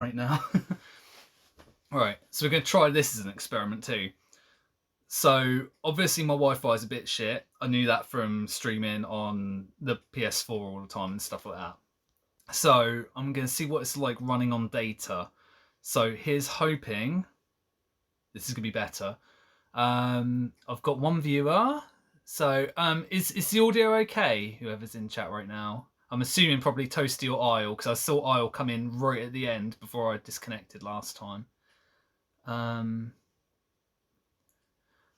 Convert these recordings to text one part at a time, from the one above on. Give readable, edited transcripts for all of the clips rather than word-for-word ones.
right now. Alright, so we're going to try this as an experiment too. So, obviously my Wi-Fi is a bit shit. I knew that from streaming on the PS4 all the time and stuff like that. So, I'm going to see what it's like running on data. So, here's hoping this is going to be better. I've got one viewer. So, is the audio okay? Whoever's in chat right now. I'm assuming probably Toasty or Isle, because I saw Isle come in right at the end before I disconnected last time.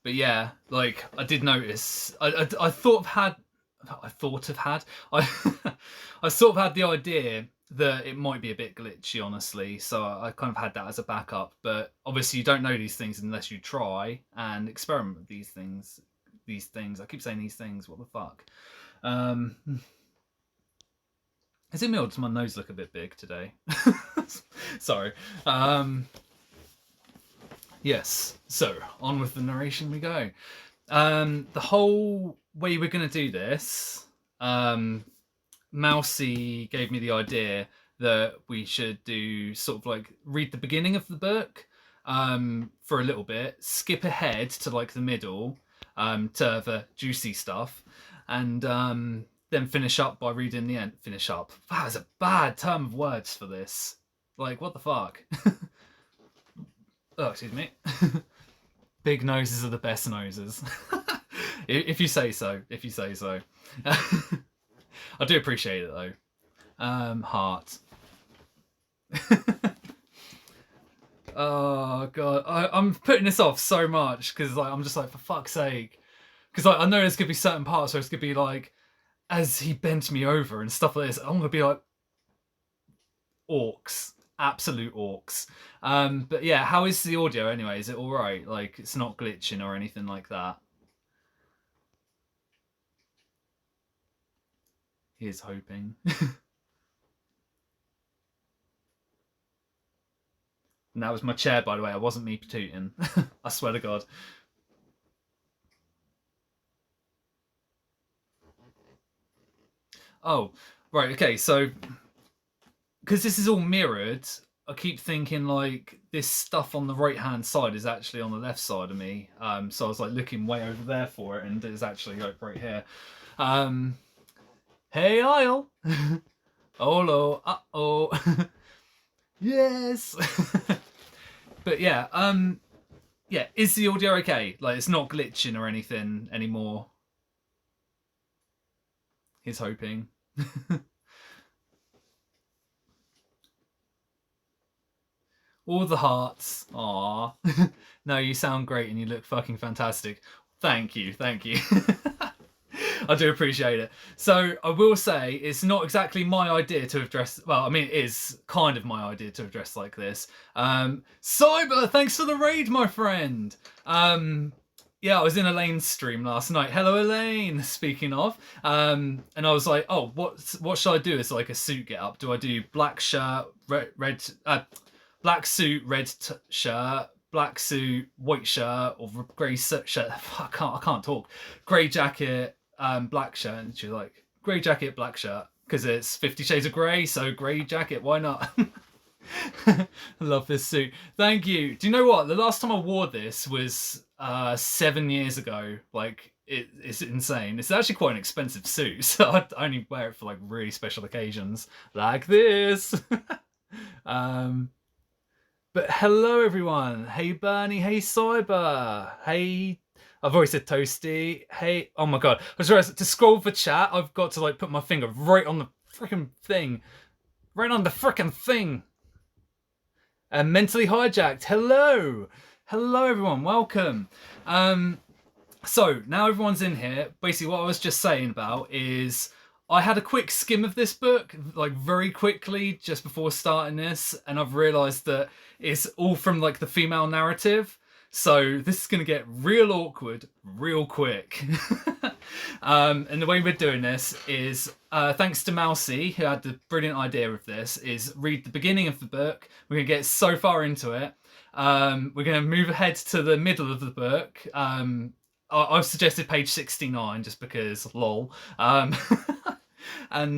But yeah, like I did notice. I thought of had. I thought of had. I I sort of had the idea that it might be a bit glitchy, honestly. So I kind of had that as a backup. But obviously, you don't know these things unless you try and experiment with these things. These things. I keep saying these things. What the fuck? Is it me or does my nose look a bit big today? Sorry. Yes, so on with the narration we go. The whole way we're going to do this, Mousy gave me the idea that we should do sort of like read the beginning of the book for a little bit, skip ahead to like the middle to the juicy stuff, and then finish up by reading the end. Finish up. That was a bad term of words for this. Like, what the fuck? Oh, excuse me. Big noses are the best noses. If you say so. If you say so. I do appreciate it though. Heart. Oh god, I'm putting this off so much because like I'm just like, for fuck's sake, because like I know there's gonna be certain parts where it's gonna be like, as he bent me over and stuff like this. I'm gonna be like, orcs. Absolute orcs. But yeah, how is the audio anyway? Is it all right? Like, it's not glitching or anything like that? Here's hoping. And that was my chair, by the way. It wasn't me patooting. I swear to God. Oh, right. Okay, so because this is all mirrored, I keep thinking like this stuff on the right hand side is actually on the left side of me. So I was like looking way over there for it, and it's actually like right here. Hey, Isle. Hello. Uh-oh. Yes. But yeah, yeah, is the audio okay? Like, it's not glitching or anything anymore. He's hoping. All the hearts. Aww. No, you sound great and you look fucking fantastic. Thank you, thank you. I do appreciate it. So I will say it's not exactly my idea to have dressed. Well, I mean, it is kind of my idea to have dressed like this. Cyber, thanks for the raid, my friend. Yeah, I was in Elaine's stream last night. Hello, Elaine. Speaking of, and I was like, oh, what should I do as like a suit get up? Do I do black shirt, red black suit, red shirt, black suit, white shirt, or grey shirt? I can't talk. Grey jacket, black shirt. And she's like, grey jacket, black shirt, because it's 50 Shades of Grey, so grey jacket, why not? I love this suit. Thank you. Do you know what? The last time I wore this was 7 years ago. Like, it's insane. It's actually quite an expensive suit, so I only wear it for like really special occasions, like this. But hello, everyone. Hey, Bernie. Hey, Cyber. Hey, I've always said Toasty. Hey, oh my god. I was realizing to scroll for chat, I've got to like put my finger right on the freaking thing. Right on the freaking thing. And Mentally Hijacked. Hello. Hello, everyone. Welcome. So now everyone's in here. Basically, what I was just saying about is I had a quick skim of this book, like very quickly, just before starting this, and I've realised that it's all from like the female narrative. So this is going to get real awkward real quick. And the way we're doing this is, thanks to Mousy, who had the brilliant idea of this, is read the beginning of the book. We're going to get so far into it. We're going to move ahead to the middle of the book. I've suggested page 69 just because lol. And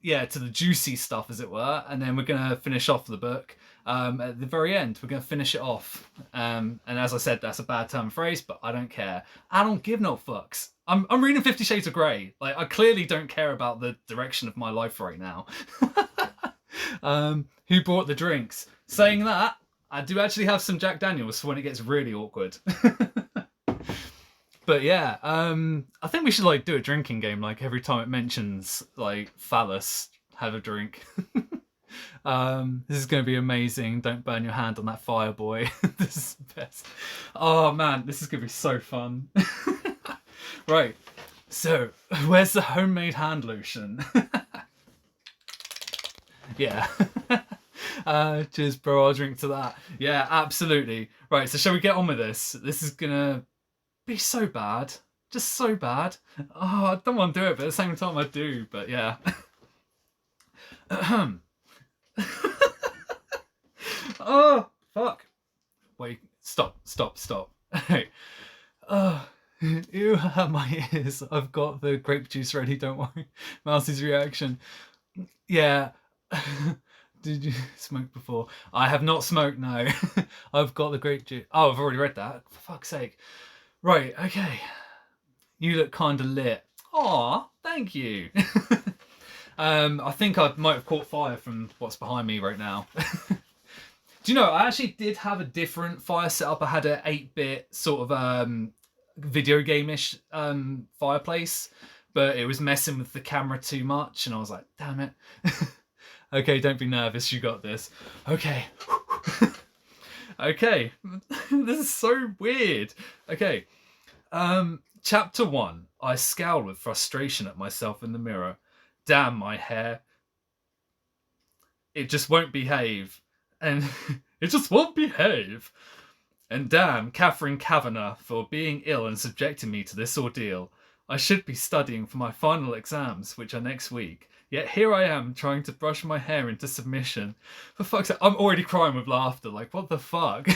to the juicy stuff, as it were, and then we're gonna finish off the book. At the very end, we're gonna finish it off. And as I said, that's a bad term phrase, but I don't care. I don't give no fucks. I'm reading 50 Shades of Grey. Like, I clearly don't care about the direction of my life right now. Who brought the drinks? Saying that, I do actually have some Jack Daniels for when it gets really awkward. But yeah, I think we should like do a drinking game. Like every time it mentions like phallus, have a drink. This is going to be amazing. Don't burn your hand on that fire, boy. This is the best. Oh man, this is going to be so fun. Right, so where's the homemade hand lotion? Yeah. Cheers, bro. I'll drink to that. Yeah, absolutely. Right, so shall we get on with this? This is gonna be so bad. Just so bad. Oh, I don't want to do it, but at the same time I do. But yeah. Oh, fuck. Wait, stop. Hey. Oh, you have my ears. I've got the grape juice ready, don't worry. Mousie's reaction. Yeah. Did you smoke before? I have not smoked, no. I've got the grape juice. Oh, I've already read that. For fuck's sake. Right, okay. You look kind of lit. Aw, thank you. I think I might have caught fire from what's behind me right now. Do you know, I actually did have a different fire setup. I had an 8-bit sort of video game-ish fireplace, but it was messing with the camera too much, and I was like, damn it. Okay, don't be nervous, you got this. Okay. Okay. This is so weird. Okay. Chapter 1. I scowl with frustration at myself in the mirror. Damn my hair. It just won't behave. And it just won't behave. And damn Catherine Kavanagh for being ill and subjecting me to this ordeal. I should be studying for my final exams, which are next week. Yet here I am trying to brush my hair into submission. For fuck's sake, I'm already crying with laughter. Like, what the fuck?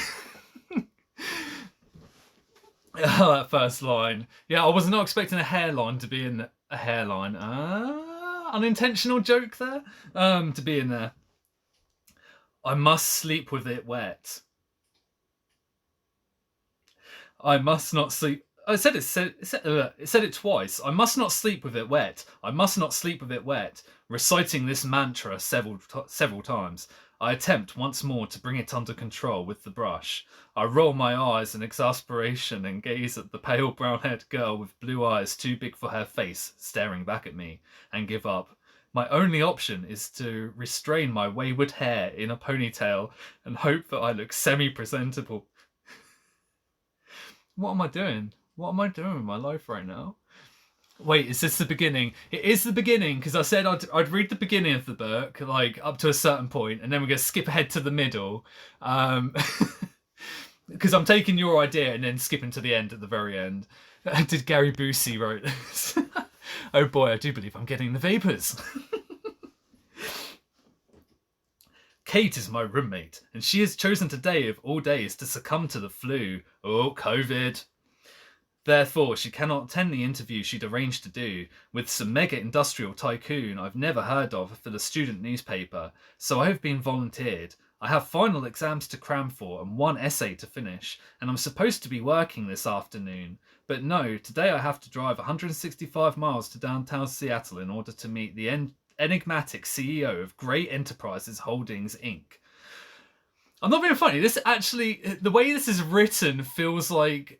Oh, that first line. Yeah, I was not expecting a hairline to be in a hairline. Unintentional joke there. To be in there. I must sleep with it wet. I must not sleep. It said it twice. I must not sleep with it wet. I must not sleep with it wet. Reciting this mantra several times, I attempt once more to bring it under control with the brush. I roll my eyes in exasperation and gaze at the pale brown-haired girl with blue eyes too big for her face staring back at me, and give up. My only option is to restrain my wayward hair in a ponytail and hope that I look semi-presentable. What am I doing? What am I doing with my life right now? Wait, is this the beginning? It is the beginning, because I said I'd read the beginning of the book, like, up to a certain point, and then we're going to skip ahead to the middle. Because I'm taking your idea and then skipping to the end at the very end. Did Gary Busey write this? Oh boy, I do believe I'm getting the vapours. Kate is my roommate, and she has chosen today of all days to succumb to the flu. Oh, COVID. Therefore, she cannot attend the interview she'd arranged to do with some mega industrial tycoon I've never heard of for the student newspaper, so I have been volunteered. I have final exams to cram for and one essay to finish, and I'm supposed to be working this afternoon. But no, today I have to drive 165 miles to downtown Seattle in order to meet the enigmatic CEO of Great Enterprises Holdings, Inc. I'm not being funny. This actually, the way this is written feels like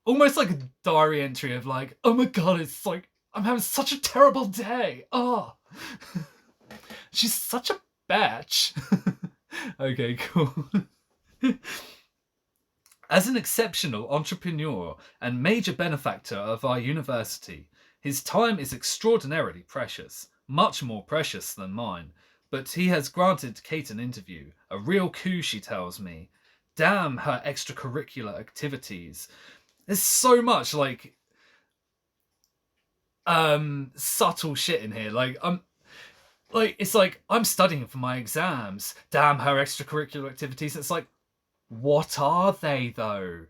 almost like a diary entry of like, oh my god, it's like, I'm having such a terrible day. Oh, she's such a bitch. Okay, cool. As an exceptional entrepreneur and major benefactor of our university, his time is extraordinarily precious, much more precious than mine. But he has granted Kate an interview, a real coup, she tells me. Damn her extracurricular activities. There's so much like subtle shit in here. It's like I'm studying for my exams. Damn her extracurricular activities. It's like, what are they though?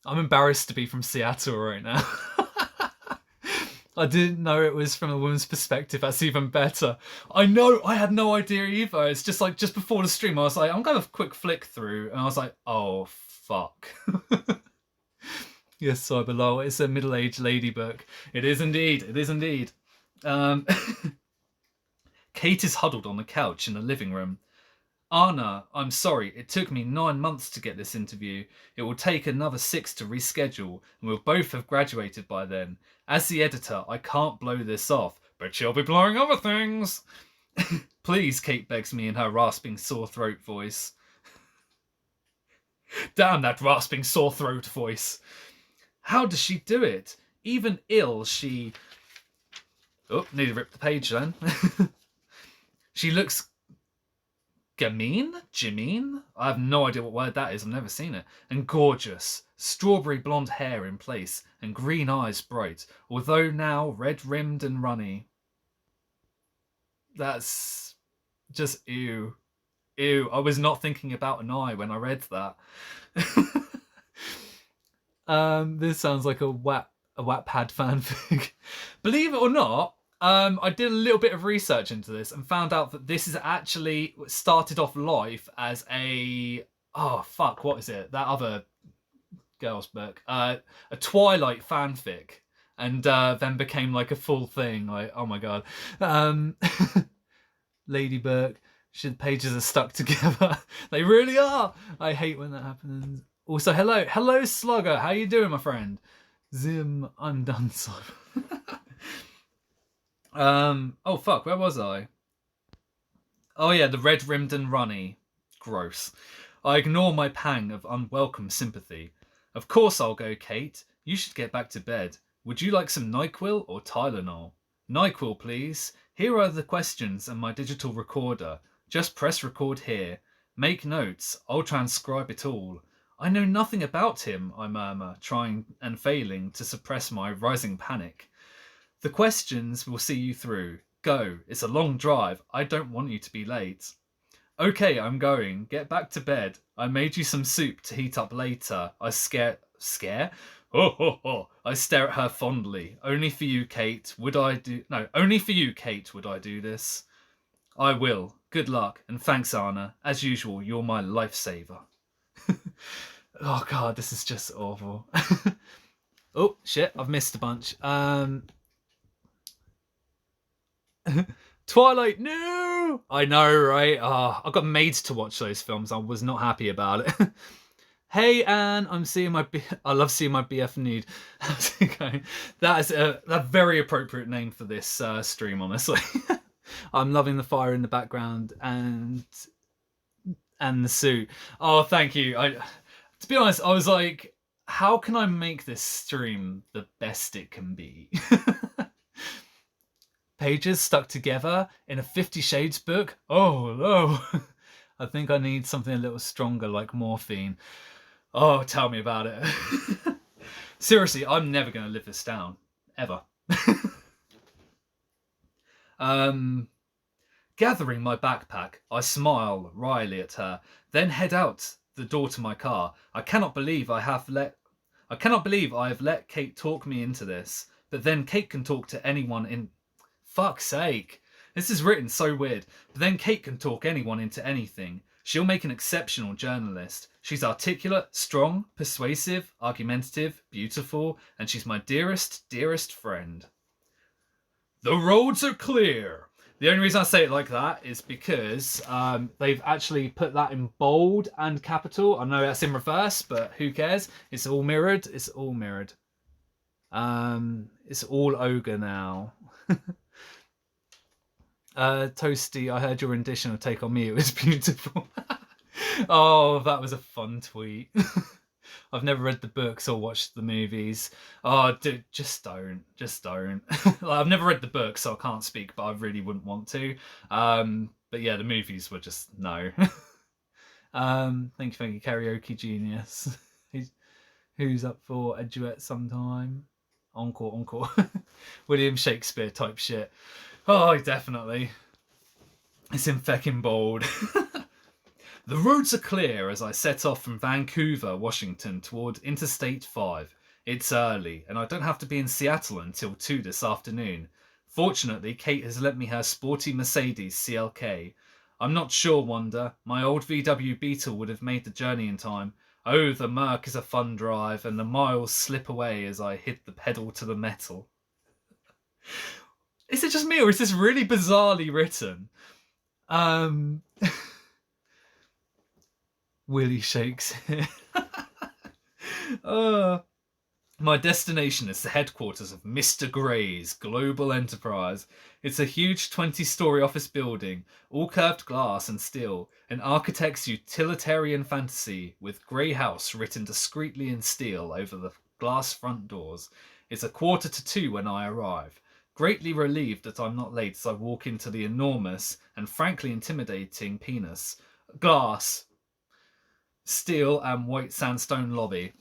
I'm embarrassed to be from Seattle right now. I didn't know it was from a woman's perspective. That's even better. I know, I had no idea either. It's just like, just before the stream, I was like, I'm going to have a quick flick through. And I was like, oh, fuck. Yes, Cyberlol, it's a middle-aged lady book. It is indeed. It is indeed. Kate is huddled on the couch in the living room. Anna, I'm sorry, it took me 9 months to get this interview. It will take another 6 to reschedule, and we'll both have graduated by then. As the editor, I can't blow this off, but she'll be blowing other things. Please, Kate begs me in her rasping sore throat voice. Damn that rasping sore throat voice. How does she do it? Even ill, she... Oh, need to rip the page then. She looks... Jameen? I have no idea what word that is. I've never seen it. And gorgeous. Strawberry blonde hair in place and green eyes bright, although now red-rimmed and runny. That's just ew. Ew. I was not thinking about an eye when I read that. This sounds like a Wattpad fanfic. Believe it or not, I did a little bit of research into this and found out that this is actually started off life as a... Oh, fuck, what is it? That other girl's book. A Twilight fanfic. And then became like a full thing. Like, oh my god. Ladybird. The pages are stuck together. They really are. I hate when that happens. Also, hello, Slugger. How you doing, my friend? Zim, I'm done, Simon. Oh fuck, where was I? Oh yeah, the red-rimmed and runny. Gross. I ignore my pang of unwelcome sympathy. Of course I'll go, Kate. You should get back to bed. Would you like some NyQuil or Tylenol? NyQuil, please. Here are the questions and my digital recorder. Just press record here. Make notes. I'll transcribe it all. I know nothing about him, I murmur, trying and failing to suppress my rising panic. The questions will see you through. Go. It's a long drive. I don't want you to be late. Okay, I'm going. Get back to bed. I made you some soup to heat up later. I scare? Ho ho ho. I stare at her fondly. Only for you, Kate. Only for you, Kate, would I do this? I will. Good luck, and thanks, Anna. As usual, you're my lifesaver. Oh god, this is just awful. Oh shit, I've missed a bunch. Twilight, no! I know, right? I got made to watch those films. I was not happy about it. Hey Anne, I love seeing my BF nude. How's it going? That is a very appropriate name for this stream, honestly. I'm loving the fire in the background and the suit. Oh, thank you. To be honest, I was like, how can I make this stream the best it can be? Pages stuck together in a 50 Shades book? Oh, no. I think I need something a little stronger like morphine. Oh, tell me about it. Seriously, I'm never going to live this down. Ever. Gathering my backpack, I smile wryly at her, then head out the door to my car. I cannot believe I have let Kate talk me into this. But then Kate can talk to anyone in... Fuck's sake. This is written so weird. But then Kate can talk anyone into anything. She'll make an exceptional journalist. She's articulate, strong, persuasive, argumentative, beautiful, and she's my dearest, dearest friend. The roads are clear. The only reason I say it like that is because they've actually put that in bold and capital. I know that's in reverse, but who cares? It's all mirrored. It's all mirrored. It's all ogre now. Toasty, I heard your rendition of Take On Me. It was beautiful. Oh, that was a fun tweet. I've never read the books or watched the movies. Oh, dude, just don't. Just don't. Like, I've never read the book, so I can't speak, but I really wouldn't want to. But yeah, the movies were just no. Thank you, Karaoke Genius. Who's up for a duet sometime? Encore. William Shakespeare type shit. Oh, definitely. It's in feckin' bold. The roads are clear as I set off from Vancouver, Washington, toward Interstate 5. It's early, and I don't have to be in Seattle until 2 this afternoon. Fortunately, Kate has lent me her sporty Mercedes CLK. I'm not sure, Wanda. My old VW Beetle would have made the journey in time. Oh, the Merc is a fun drive, and the miles slip away as I hit the pedal to the metal. Is it just me, or is this really bizarrely written? Willie shakes it. My destination is the headquarters of Mr. Gray's Global Enterprise. It's a huge 20-story office building, all curved glass and steel, an architect's utilitarian fantasy, with Grey House written discreetly in steel over the glass front doors. It's 1:45 when I arrive. Greatly relieved that I'm not late as I walk into the enormous and frankly intimidating glass, steel and white sandstone lobby.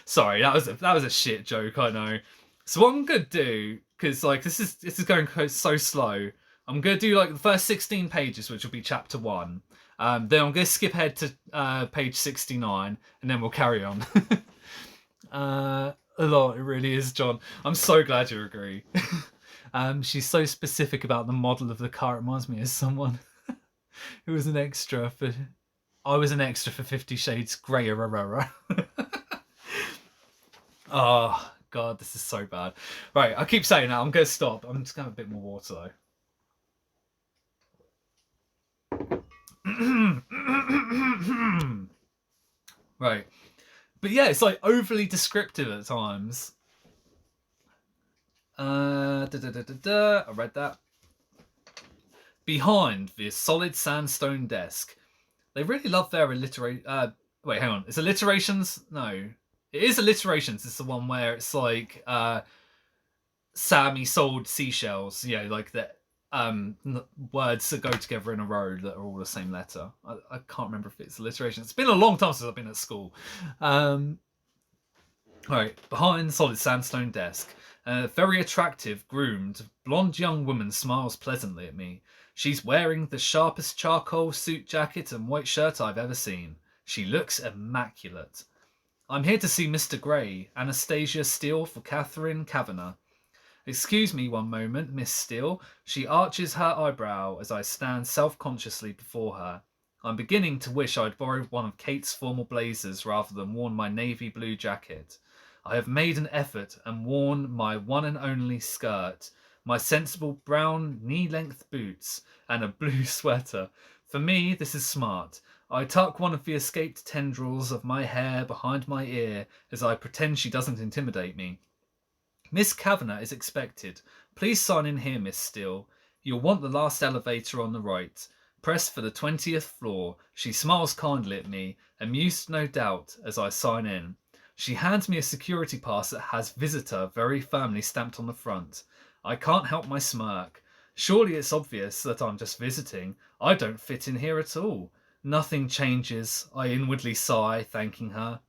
Sorry, that was a shit joke, I know. So what I'm gonna do, because like this is going so slow, I'm gonna do like the first 16 pages, which will be chapter 1. Then I'm gonna skip ahead to page 69, and then we'll carry on. A lot, it really is, John. I'm so glad you agree. She's so specific about the model of the car. It reminds me of someone who was an extra for. I was an extra for 50 Shades Grey. Oh, God, this is so bad. Right, I keep saying that. I'm going to stop. I'm just going to have a bit more water, though. Right. But yeah, it's like overly descriptive at times. I read that. Behind the solid sandstone desk. They really love their alliteration. Wait, hang on. It's alliterations? No. It is alliterations. It's the one where it's like Sammy sold seashells. Yeah, like the words that go together in a row that are all the same letter. I can't remember if it's alliteration. It's been a long time since I've been at school. Right, behind the solid sandstone desk, a very attractive, groomed, blonde young woman smiles pleasantly at me. She's wearing the sharpest charcoal suit jacket and white shirt I've ever seen. She looks immaculate. I'm here to see Mr. Gray, Anastasia Steele for Catherine Kavanagh. Excuse me one moment, Miss Steele. She arches her eyebrow as I stand self-consciously before her. I'm beginning to wish I'd borrowed one of Kate's formal blazers rather than worn my navy blue jacket. I have made an effort and worn my one and only skirt, my sensible brown knee-length boots, and a blue sweater. For me, this is smart. I tuck one of the escaped tendrils of my hair behind my ear as I pretend she doesn't intimidate me. Miss Kavanagh is expected. Please sign in here, Miss Steele. You'll want the last elevator on the right. Press for the 20th floor. She smiles kindly at me, amused no doubt, as I sign in. She hands me a security pass that has visitor very firmly stamped on the front. I can't help my smirk. Surely it's obvious that I'm just visiting. I don't fit in here at all. Nothing changes. I inwardly sigh, thanking her.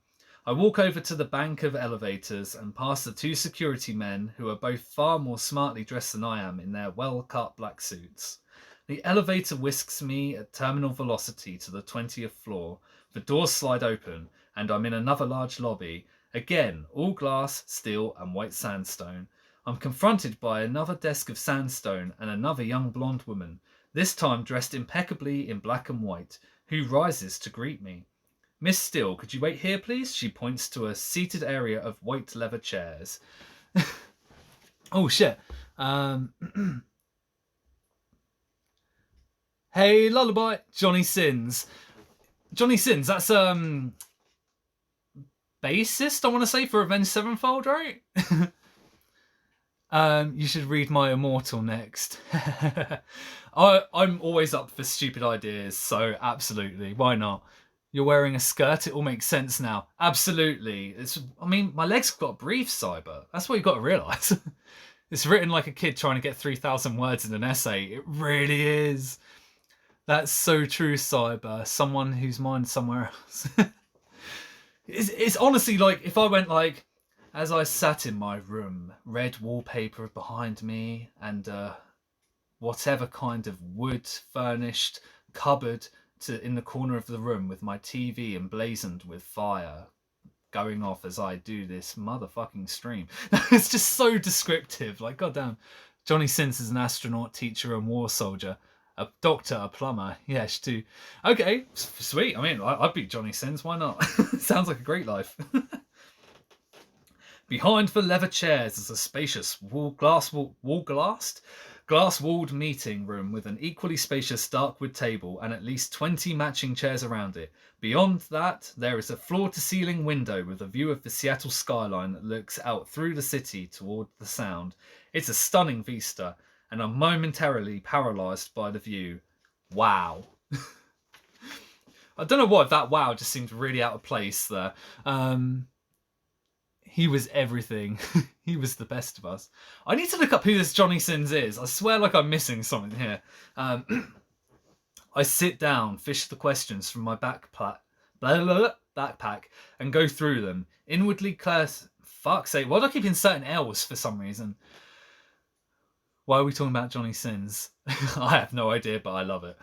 I walk over to the bank of elevators and past the 2 security men who are both far more smartly dressed than I am in their well-cut black suits. The elevator whisks me at terminal velocity to the 20th floor. The doors slide open and I'm in another large lobby. Again, all glass, steel and white sandstone. I'm confronted by another desk of sandstone and another young blonde woman, this time dressed impeccably in black and white, who rises to greet me. Miss Steele, could you wait here, please? She points to a seated area of white leather chairs. Oh, shit. Hey, lullaby. Johnny Sins. Johnny Sins, that's, bassist, I want to say, for Avenged Sevenfold, right? You should read my Immortal next. I'm always up for stupid ideas, so absolutely. Why not? You're wearing a skirt, it all makes sense now. Absolutely. I mean, my legs got briefs, Cyber. That's what you've got to realise. It's written like a kid trying to get 3,000 words in an essay. It really is. That's so true, Cyber. Someone whose mind's somewhere else. It's honestly like, if I went like, as I sat in my room, red wallpaper behind me, and whatever kind of wood-furnished cupboard in the corner of the room with my TV emblazoned with fire. going off as I do this motherfucking stream. It's just so descriptive. Like, goddamn. Johnny Sins is an astronaut, teacher, and war soldier. A doctor, a plumber. Yes, too. Okay, sweet. I mean, I'd be Johnny Sins. Why not? Sounds like a great life. Behind the leather chairs is a spacious glass-walled meeting room with an equally spacious dark wood table and at least 20 matching chairs around it. Beyond that, there is a floor-to-ceiling window with a view of the Seattle skyline that looks out through the city toward the Sound. It's a stunning vista, and I'm momentarily paralysed by the view. Wow. I don't know what, that wow just seemed really out of place there. He was everything. He was the best of us. I need to look up who this Johnny Sins is. I swear like I'm missing something here. I sit down, fish the questions from my backpack, and go through them. Inwardly curse... Fuck's sake, why do I keep inserting L's for some reason? Why are we talking about Johnny Sins? I have no idea, but I love it.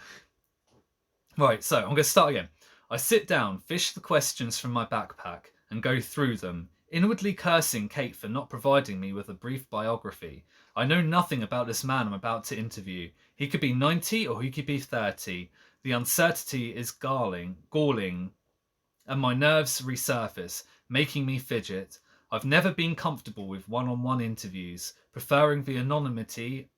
Right, so I'm going to start again. I sit down, fish the questions from my backpack, and go through them. Inwardly cursing Kate for not providing me with a brief biography. I know nothing about this man I'm about to interview. He could be 90 or he could be 30. The uncertainty is galling, and my nerves resurface, making me fidget. I've never been comfortable with one-on-one interviews, preferring the anonymity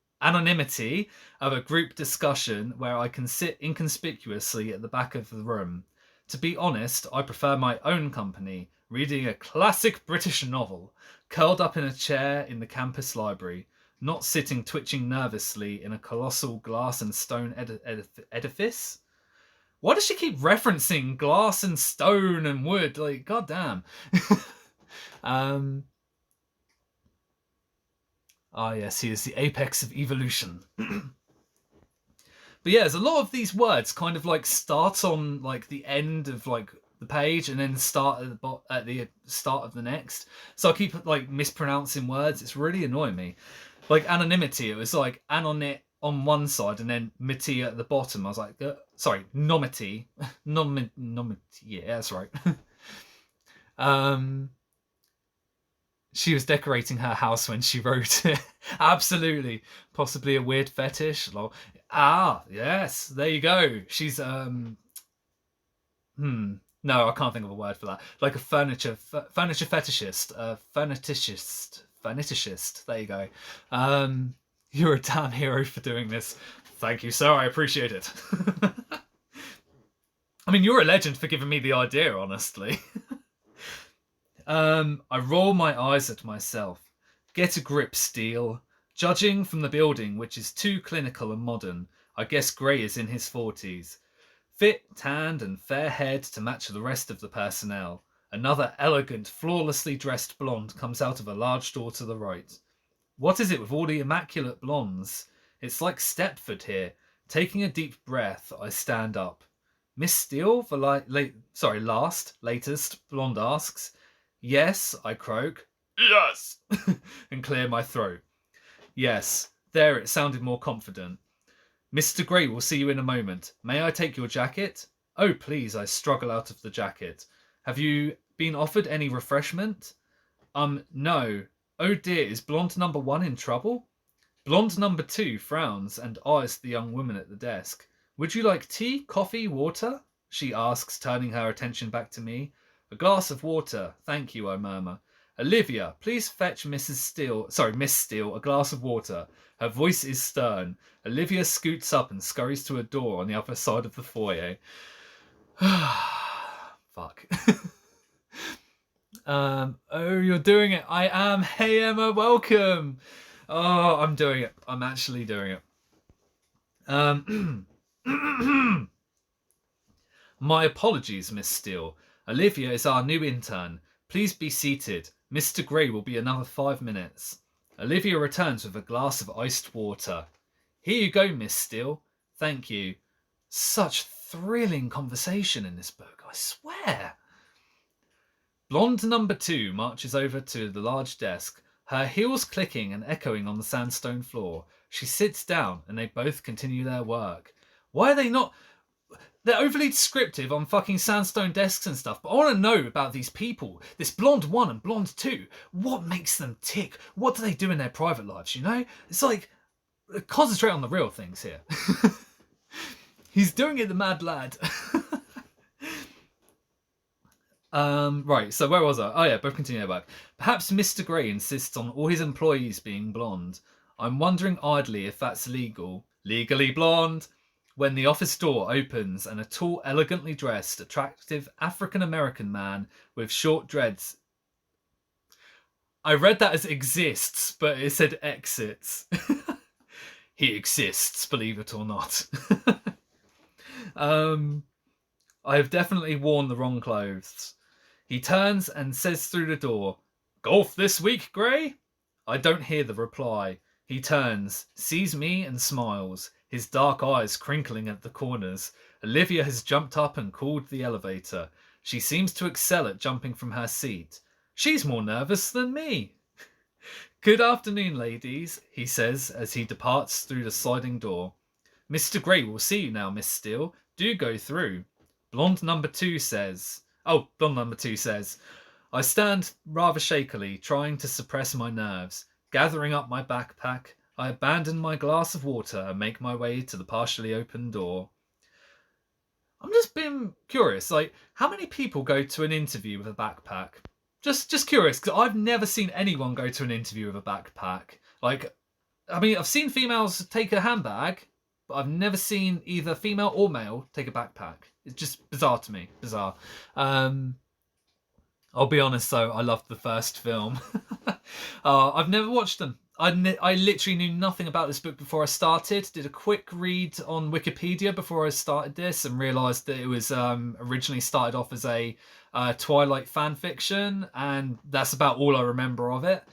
of a group discussion where I can sit inconspicuously at the back of the room. To be honest, I prefer my own company, reading a classic British novel, curled up in a chair in the campus library, not sitting twitching nervously in a colossal glass and stone edifice. Why does she keep referencing glass and stone and wood? Like, goddamn. Yes, he is the apex of evolution. But yeah, there's a lot of these words kind of like start on like the end of like the page and then start at the start of the next. So I keep like mispronouncing words. It's really annoying me. Like anonymity, it was like anonit on one side and then miti at the bottom. I was like, sorry, nomity. Nomity, yeah, that's right. She was decorating her house when she wrote it. Absolutely. Possibly a weird fetish. Ah, yes, there you go. She's no, I can't think of a word for that. Like a furniture fetishist, fetishist. There you go. You're a damn hero for doing this. Thank you, sir. I appreciate it. I mean, you're a legend for giving me the idea, honestly. I roll my eyes at myself. Get a grip, Steele. Judging from the building, which is too clinical and modern, I guess Gray is in his 40s. Fit, tanned, and fair-haired to match the rest of the personnel. Another elegant, flawlessly dressed blonde comes out of a large door to the right. What is it with all the immaculate blondes? It's like Stepford here. Taking a deep breath, I stand up. Miss Steele, the latest, blonde asks. Yes, I croak. Yes! and clear my throat. Yes, there it sounded more confident. Mr. Gray will see you in a moment. May I take your jacket? Oh, please, I struggle out of the jacket. Have you been offered any refreshment? No. Oh dear, is blonde number 1 in trouble? Blonde number 2 frowns and eyes the young woman at the desk. Would you like tea, coffee, water? She asks, turning her attention back to me. A glass of water, thank you, I murmur. Olivia, please fetch Miss Steele, a glass of water. Her voice is stern. Olivia scoots up and scurries to a door on the other side of the foyer. Fuck. Oh, you're doing it. I am. Hey, Emma, welcome. Oh, I'm doing it. I'm actually doing it. My apologies, Miss Steele. Olivia is our new intern. Please be seated. Mr. Gray will be another 5 minutes. Olivia returns with a glass of iced water. Here you go, Miss Steele. Thank you. Such thrilling conversation in this book, I swear. Blonde number 2 marches over to the large desk, her heels clicking and echoing on the sandstone floor. She sits down and they both continue their work. Why are they not... they're overly descriptive on fucking sandstone desks and stuff, but I want to know about these people, this blonde 1 and blonde 2. What makes them tick? What do they do in their private lives, you know? It's like, concentrate on the real things here. He's doing it, the mad lad. Right, so where was I? Oh yeah, both continue back. Perhaps Mr. Grey insists on all his employees being blonde. I'm wondering idly if that's legal. Legally blonde. When the office door opens and a tall, elegantly dressed, attractive African-American man with short dreads. I read that as exists, but it said exits. He exists, believe it or not. I have definitely worn the wrong clothes. He turns and says through the door, "Golf this week, Grey?" I don't hear the reply. He turns, sees me and smiles, his dark eyes crinkling at the corners. Olivia has jumped up and called the elevator. She seems to excel at jumping from her seat. She's more nervous than me. "Good afternoon, ladies," he says as he departs through the sliding door. "Mr. Grey will see you now, Miss Steele. Do go through." Blonde number 2 says. I stand rather shakily, trying to suppress my nerves. Gathering up my backpack, I abandon my glass of water and make my way to the partially open door. I'm just being curious, like, how many people go to an interview with a backpack? Just curious, because I've never seen anyone go to an interview with a backpack. Like, I mean, I've seen females take a handbag, but I've never seen either female or male take a backpack. It's just bizarre to me. Bizarre. I'll be honest though, I loved the first film. I've never watched them. I literally knew nothing about this book before I started. Did a quick read on Wikipedia before I started this and realised that it was originally started off as a Twilight fan fiction, and that's about all I remember of it.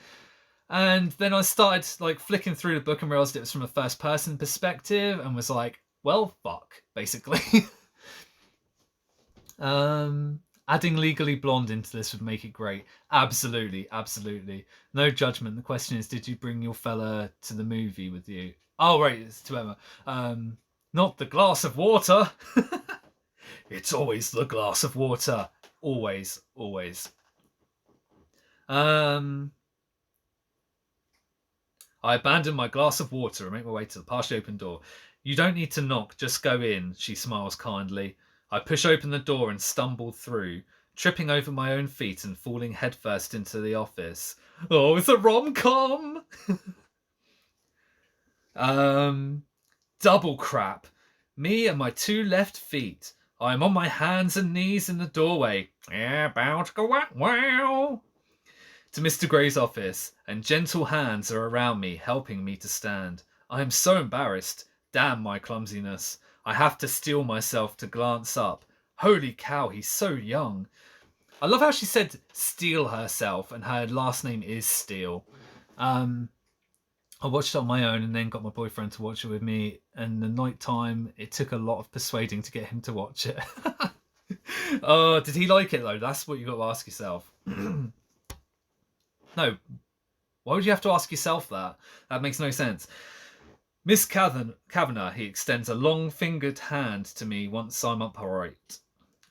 And then I started like flicking through the book and realised it was from a first person perspective and was like, well, fuck, basically. Adding Legally Blonde into this would make it great. Absolutely, absolutely. No judgment. The question is, did you bring your fella to the movie with you? Oh, right, it's to Emma. Not the glass of water. It's always the glass of water. Always, always. I abandon my glass of water and make my way to the partially open door. You don't need to knock, just go in, she smiles kindly. I push open the door and stumble through, tripping over my own feet and falling headfirst into the office. Oh, it's a rom-com! Double crap. Me and my 2 left feet. I am on my hands and knees in the doorway. About to go wow. To Mr. Grey's office, and gentle hands are around me, helping me to stand. I am so embarrassed. Damn my clumsiness. I have to steel myself to glance up. Holy cow, he's so young. I love how she said Steele herself, and her last name is Steele. I watched it on my own and then got my boyfriend to watch it with me, and the night time, it took a lot of persuading to get him to watch it. Oh, did he like it though? That's what you got to ask yourself. No, why would you have to ask yourself that? That makes no sense. Miss Kavanagh, he extends a long-fingered hand to me once I'm upright.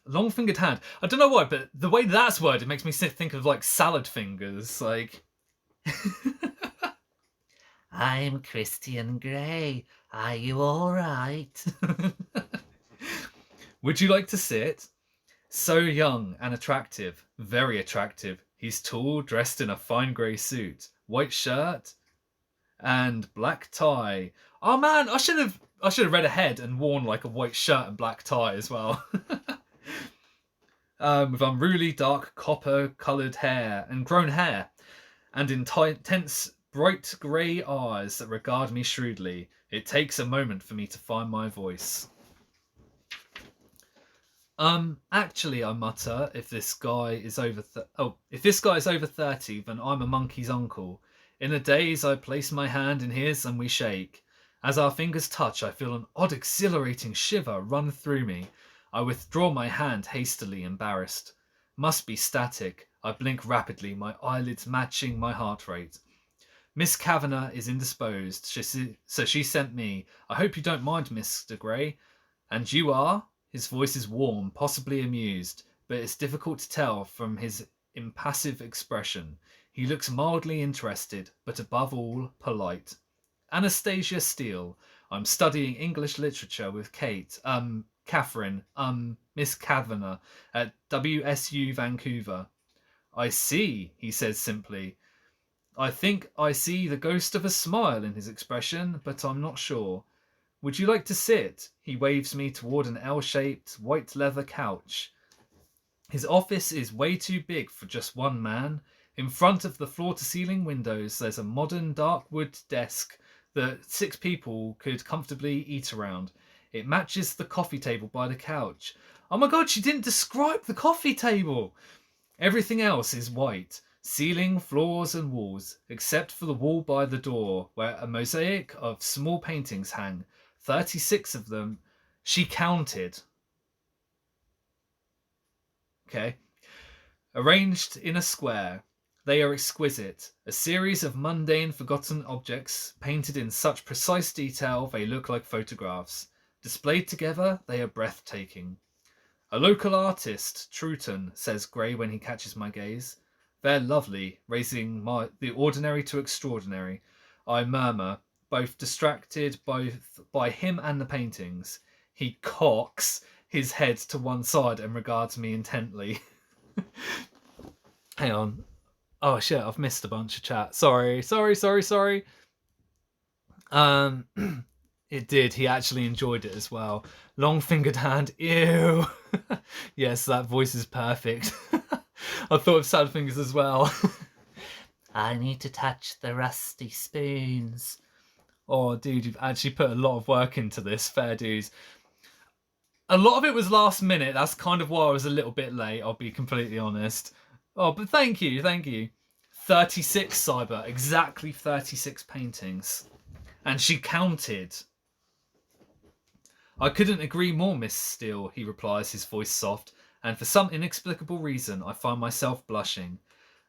Long-fingered hand. I don't know why, but the way that's worded makes me think of like salad fingers. Like, I'm Christian Grey. Are you all right? Would you like to sit? So young and attractive, very attractive. He's tall, dressed in a fine grey suit, white shirt, and black tie. Oh man, I should have read ahead and worn like a white shirt and black tie as well. With unruly dark copper coloured hair and grown hair, and intense bright grey eyes that regard me shrewdly. It takes a moment for me to find my voice. Actually, I mutter, if this guy is over 30, then I'm a monkey's uncle. In a daze, I place my hand in his and we shake. As our fingers touch, I feel an odd exhilarating shiver run through me. I withdraw my hand hastily, embarrassed. Must be static. I blink rapidly, my eyelids matching my heart rate. Miss Kavanagh is indisposed, so she sent me. I hope you don't mind, Mr. Grey. And you are? His voice is warm, possibly amused, but it's difficult to tell from his impassive expression. He looks mildly interested, but above all, polite. Anastasia Steele. I'm studying English literature with Catherine, Miss Kavanagh at WSU Vancouver. I see, he says simply. I think I see the ghost of a smile in his expression, but I'm not sure. Would you like to sit? He waves me toward an L-shaped, white leather couch. His office is way too big for just one man. In front of the floor-to-ceiling windows, there's a modern dark wood desk that 6 people could comfortably eat around. It matches the coffee table by the couch. Oh my god, she didn't describe the coffee table! Everything else is white. Ceiling, floors and walls, except for the wall by the door, where a mosaic of small paintings hang. 36 of them. She counted. Okay. Arranged in a square. They are exquisite. A series of mundane, forgotten objects, painted in such precise detail they look like photographs. Displayed together, they are breathtaking. A local artist, Truton, says Gray when he catches my gaze. They're lovely, raising the ordinary to extraordinary. I murmur, both distracted both by him and the paintings. He cocks his head to one side and regards me intently. Hang on. Oh shit, I've missed a bunch of chat. Sorry. It did. He actually enjoyed it as well. Long fingered hand. Ew. Yes, that voice is perfect. I thought of sad fingers as well. I need to touch the rusty spoons. Oh, dude, you've actually put a lot of work into this. Fair dues. A lot of it was last minute. That's kind of why I was a little bit late, I'll be completely honest. Oh, but thank you. 36, Cyber. Exactly 36 paintings. And she counted. I couldn't agree more, Miss Steele, he replies, his voice soft, and for some inexplicable reason I find myself blushing.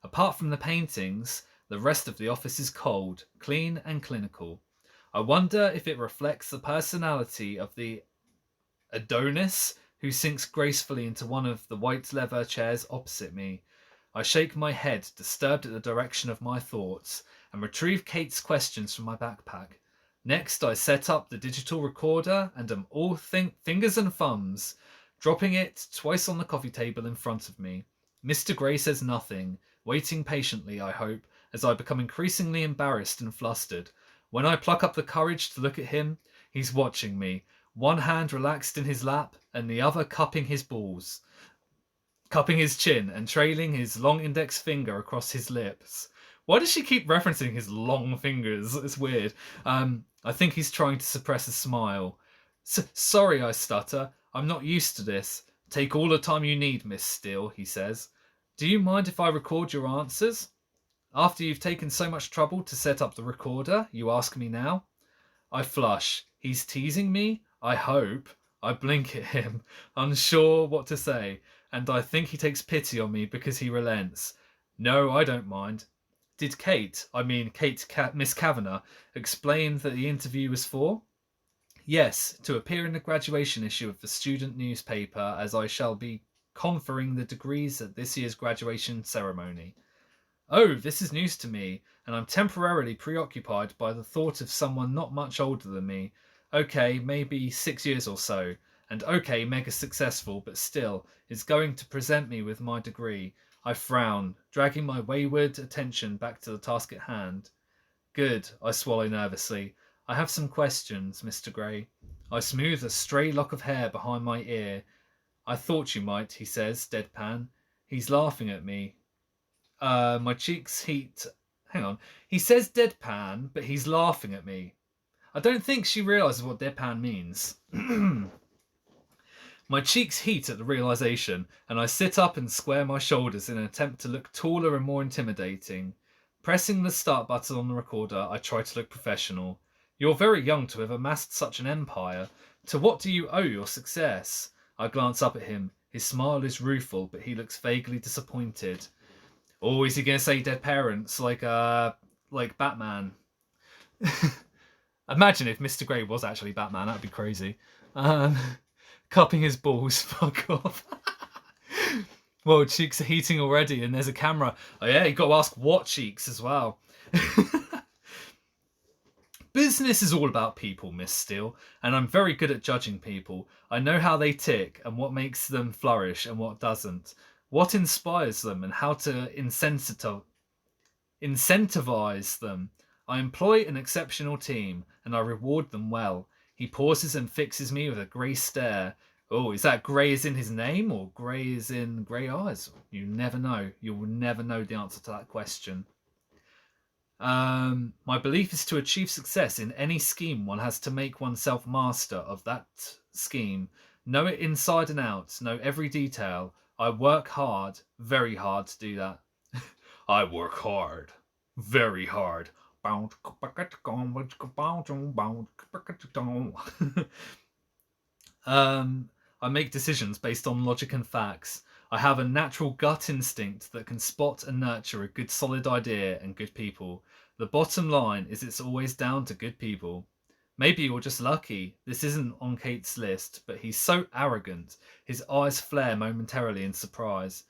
Apart from the paintings, the rest of the office is cold, clean and clinical. I wonder if it reflects the personality of the Adonis who sinks gracefully into one of the white leather chairs opposite me. I shake my head, disturbed at the direction of my thoughts, and retrieve Kate's questions from my backpack. Next, I set up the digital recorder and am all fingers and thumbs, dropping it twice on the coffee table in front of me. Mr. Gray says nothing, waiting patiently, I hope, as I become increasingly embarrassed and flustered. When I pluck up the courage to look at him, he's watching me, one hand relaxed in his lap and the other cupping his chin and trailing his long index finger across his lips. Why does she keep referencing his long fingers? It's weird. I think he's trying to suppress a smile. Sorry, I stutter. I'm not used to this. Take all the time you need, Miss Steele, he says. Do you mind if I record your answers? After you've taken so much trouble to set up the recorder, you ask me now? I flush. He's teasing me? I hope. I blink at him, unsure what to say, and I think he takes pity on me because he relents. No, I don't mind. Did Miss Kavanagh, explain that the interview was for? Yes, to appear in the graduation issue of the student newspaper, as I shall be conferring the degrees at this year's graduation ceremony. Oh, this is news to me, and I'm temporarily preoccupied by the thought of someone not much older than me. Okay, maybe 6 years or so, and okay, mega successful, but still, is going to present me with my degree. I frown, dragging my wayward attention back to the task at hand. Good, I swallow nervously. I have some questions, Mr. Gray. I smooth a stray lock of hair behind my ear. I thought you might, he says, deadpan. He's laughing at me. My cheeks heat. Hang on. He says deadpan, but he's laughing at me. I don't think she realises what deadpan means. My cheeks heat at the realisation, and I sit up and square my shoulders in an attempt to look taller and more intimidating. Pressing the start button on the recorder, I try to look professional. You're very young to have amassed such an empire. To what do you owe your success? I glance up at him. His smile is rueful, but he looks vaguely disappointed. Oh, is he going to say dead parents like Batman? Imagine if Mr. Grey was actually Batman. That'd be crazy. Cupping his balls. Fuck off. Well, cheeks are heating already, and there's a camera. Oh yeah, you got to ask what cheeks as well. Business is all about people, Miss Steele, and I'm very good at judging people. I know how they tick and what makes them flourish and what doesn't. What inspires them and how to incentivize them. I employ an exceptional team and I reward them well. He pauses and fixes me with a grey stare. Oh, is that grey as in his name or grey as in grey eyes? You never know. You will never know the answer to that question. My belief is to achieve success in any scheme, one has to make oneself master of that scheme. Know it inside and out. Know every detail. I work hard, very hard to do that. I work hard, very hard. I make decisions based on logic and facts. I have a natural gut instinct that can spot and nurture a good solid idea and good people. The bottom line is it's always down to good people. Maybe you're just lucky. This isn't on Kate's list, but he's so arrogant. His eyes flare momentarily in surprise.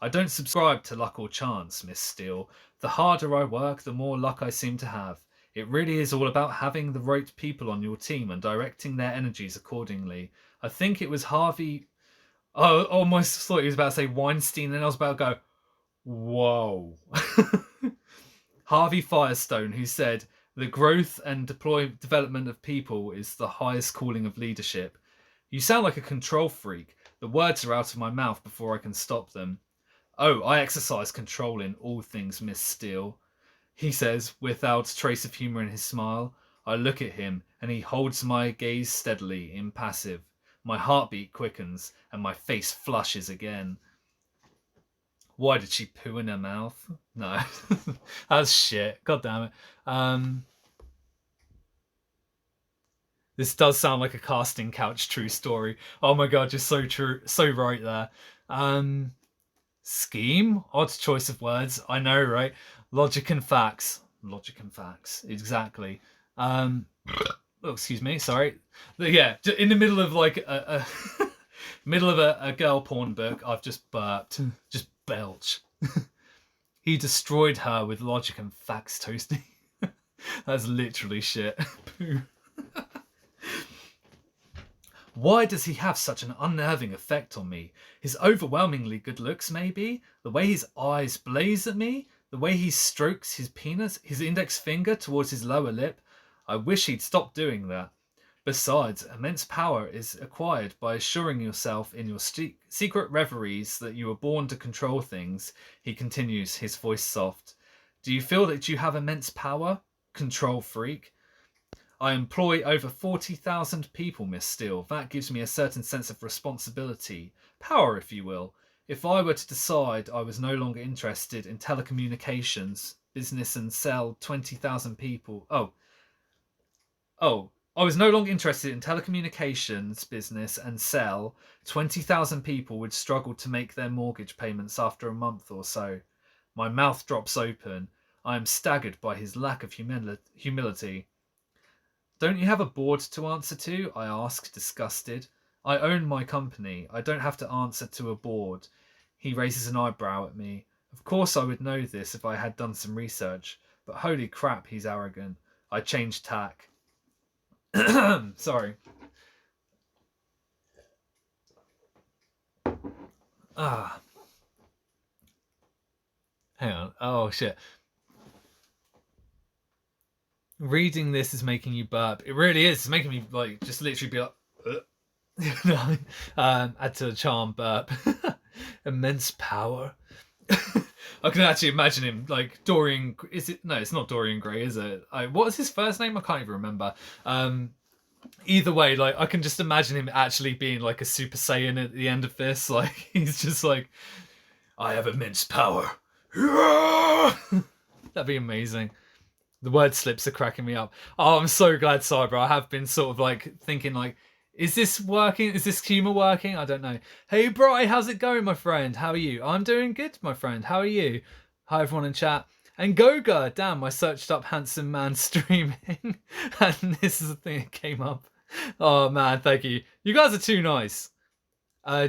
I don't subscribe to luck or chance, Miss Steele. The harder I work, the more luck I seem to have. It really is all about having the right people on your team and directing their energies accordingly. I think it was Harvey... Oh, I almost thought he was about to say Weinstein, and I was about to go, whoa. Harvey Firestone, who said, the growth and development of people is the highest calling of leadership. You sound like a control freak. The words are out of my mouth before I can stop them. Oh, I exercise control in all things, Miss Steele. He says, without a trace of humour in his smile. I look at him, and he holds my gaze steadily, impassive. My heartbeat quickens, and my face flushes again. Why did she poo in her mouth? No. That's shit. God damn it. This does sound like a casting couch true story. Oh my god, you're so true. So right there. Scheme? Odd choice of words. I know, right? Logic and facts. Logic and facts. Exactly. Oh, excuse me. Sorry. But yeah, in the middle of like a middle of a girl porn book, I've just burped. Just belch. He destroyed her with logic and facts toasting. That's literally shit. Poo. Why does he have such an unnerving effect on me? His overwhelmingly good looks, maybe? The way his eyes blaze at me? The way he strokes his penis, his index finger towards his lower lip? I wish he'd stop doing that. Besides, immense power is acquired by assuring yourself in your secret reveries that you were born to control things. He continues, his voice soft. Do you feel that you have immense power? Control freak. I employ over 40,000 people, Miss Steele. That gives me a certain sense of responsibility. Power, if you will. If I were to decide I was no longer interested in telecommunications, business and sell 20,000 people... I was no longer interested in telecommunications business and sell 20,000 people would struggle to make their mortgage payments after a month or so. My mouth drops open. I am staggered by his lack of humility. Don't you have a board to answer to? I ask, disgusted. I own my company. I don't have to answer to a board. He raises an eyebrow at me. Of course I would know this if I had done some research, but holy crap, he's arrogant. I change tack. Sorry. Hang on. Oh, shit. Reading this is making you burp. It really is. It's making me, like, just literally be like... add to the charm burp. Immense power. I can actually imagine him, like, Dorian... Is it? No, it's not Dorian Gray, is it? What was his first name? I can't even remember. Either way, like, I can just imagine him actually being, like, a Super Saiyan at the end of this. Like, he's just like, I have immense power. That'd be amazing. The word slips are cracking me up. Oh, I'm so glad, Cyber. I have been sort of, like, thinking, like, is this working? Is this humour working? I don't know. Hey, Bri, how's it going, my friend? How are you? I'm doing good, my friend. How are you? Hi, everyone in chat. And Goga, damn, I searched up handsome man streaming, and this is the thing that came up. Oh man, thank you. You guys are too nice.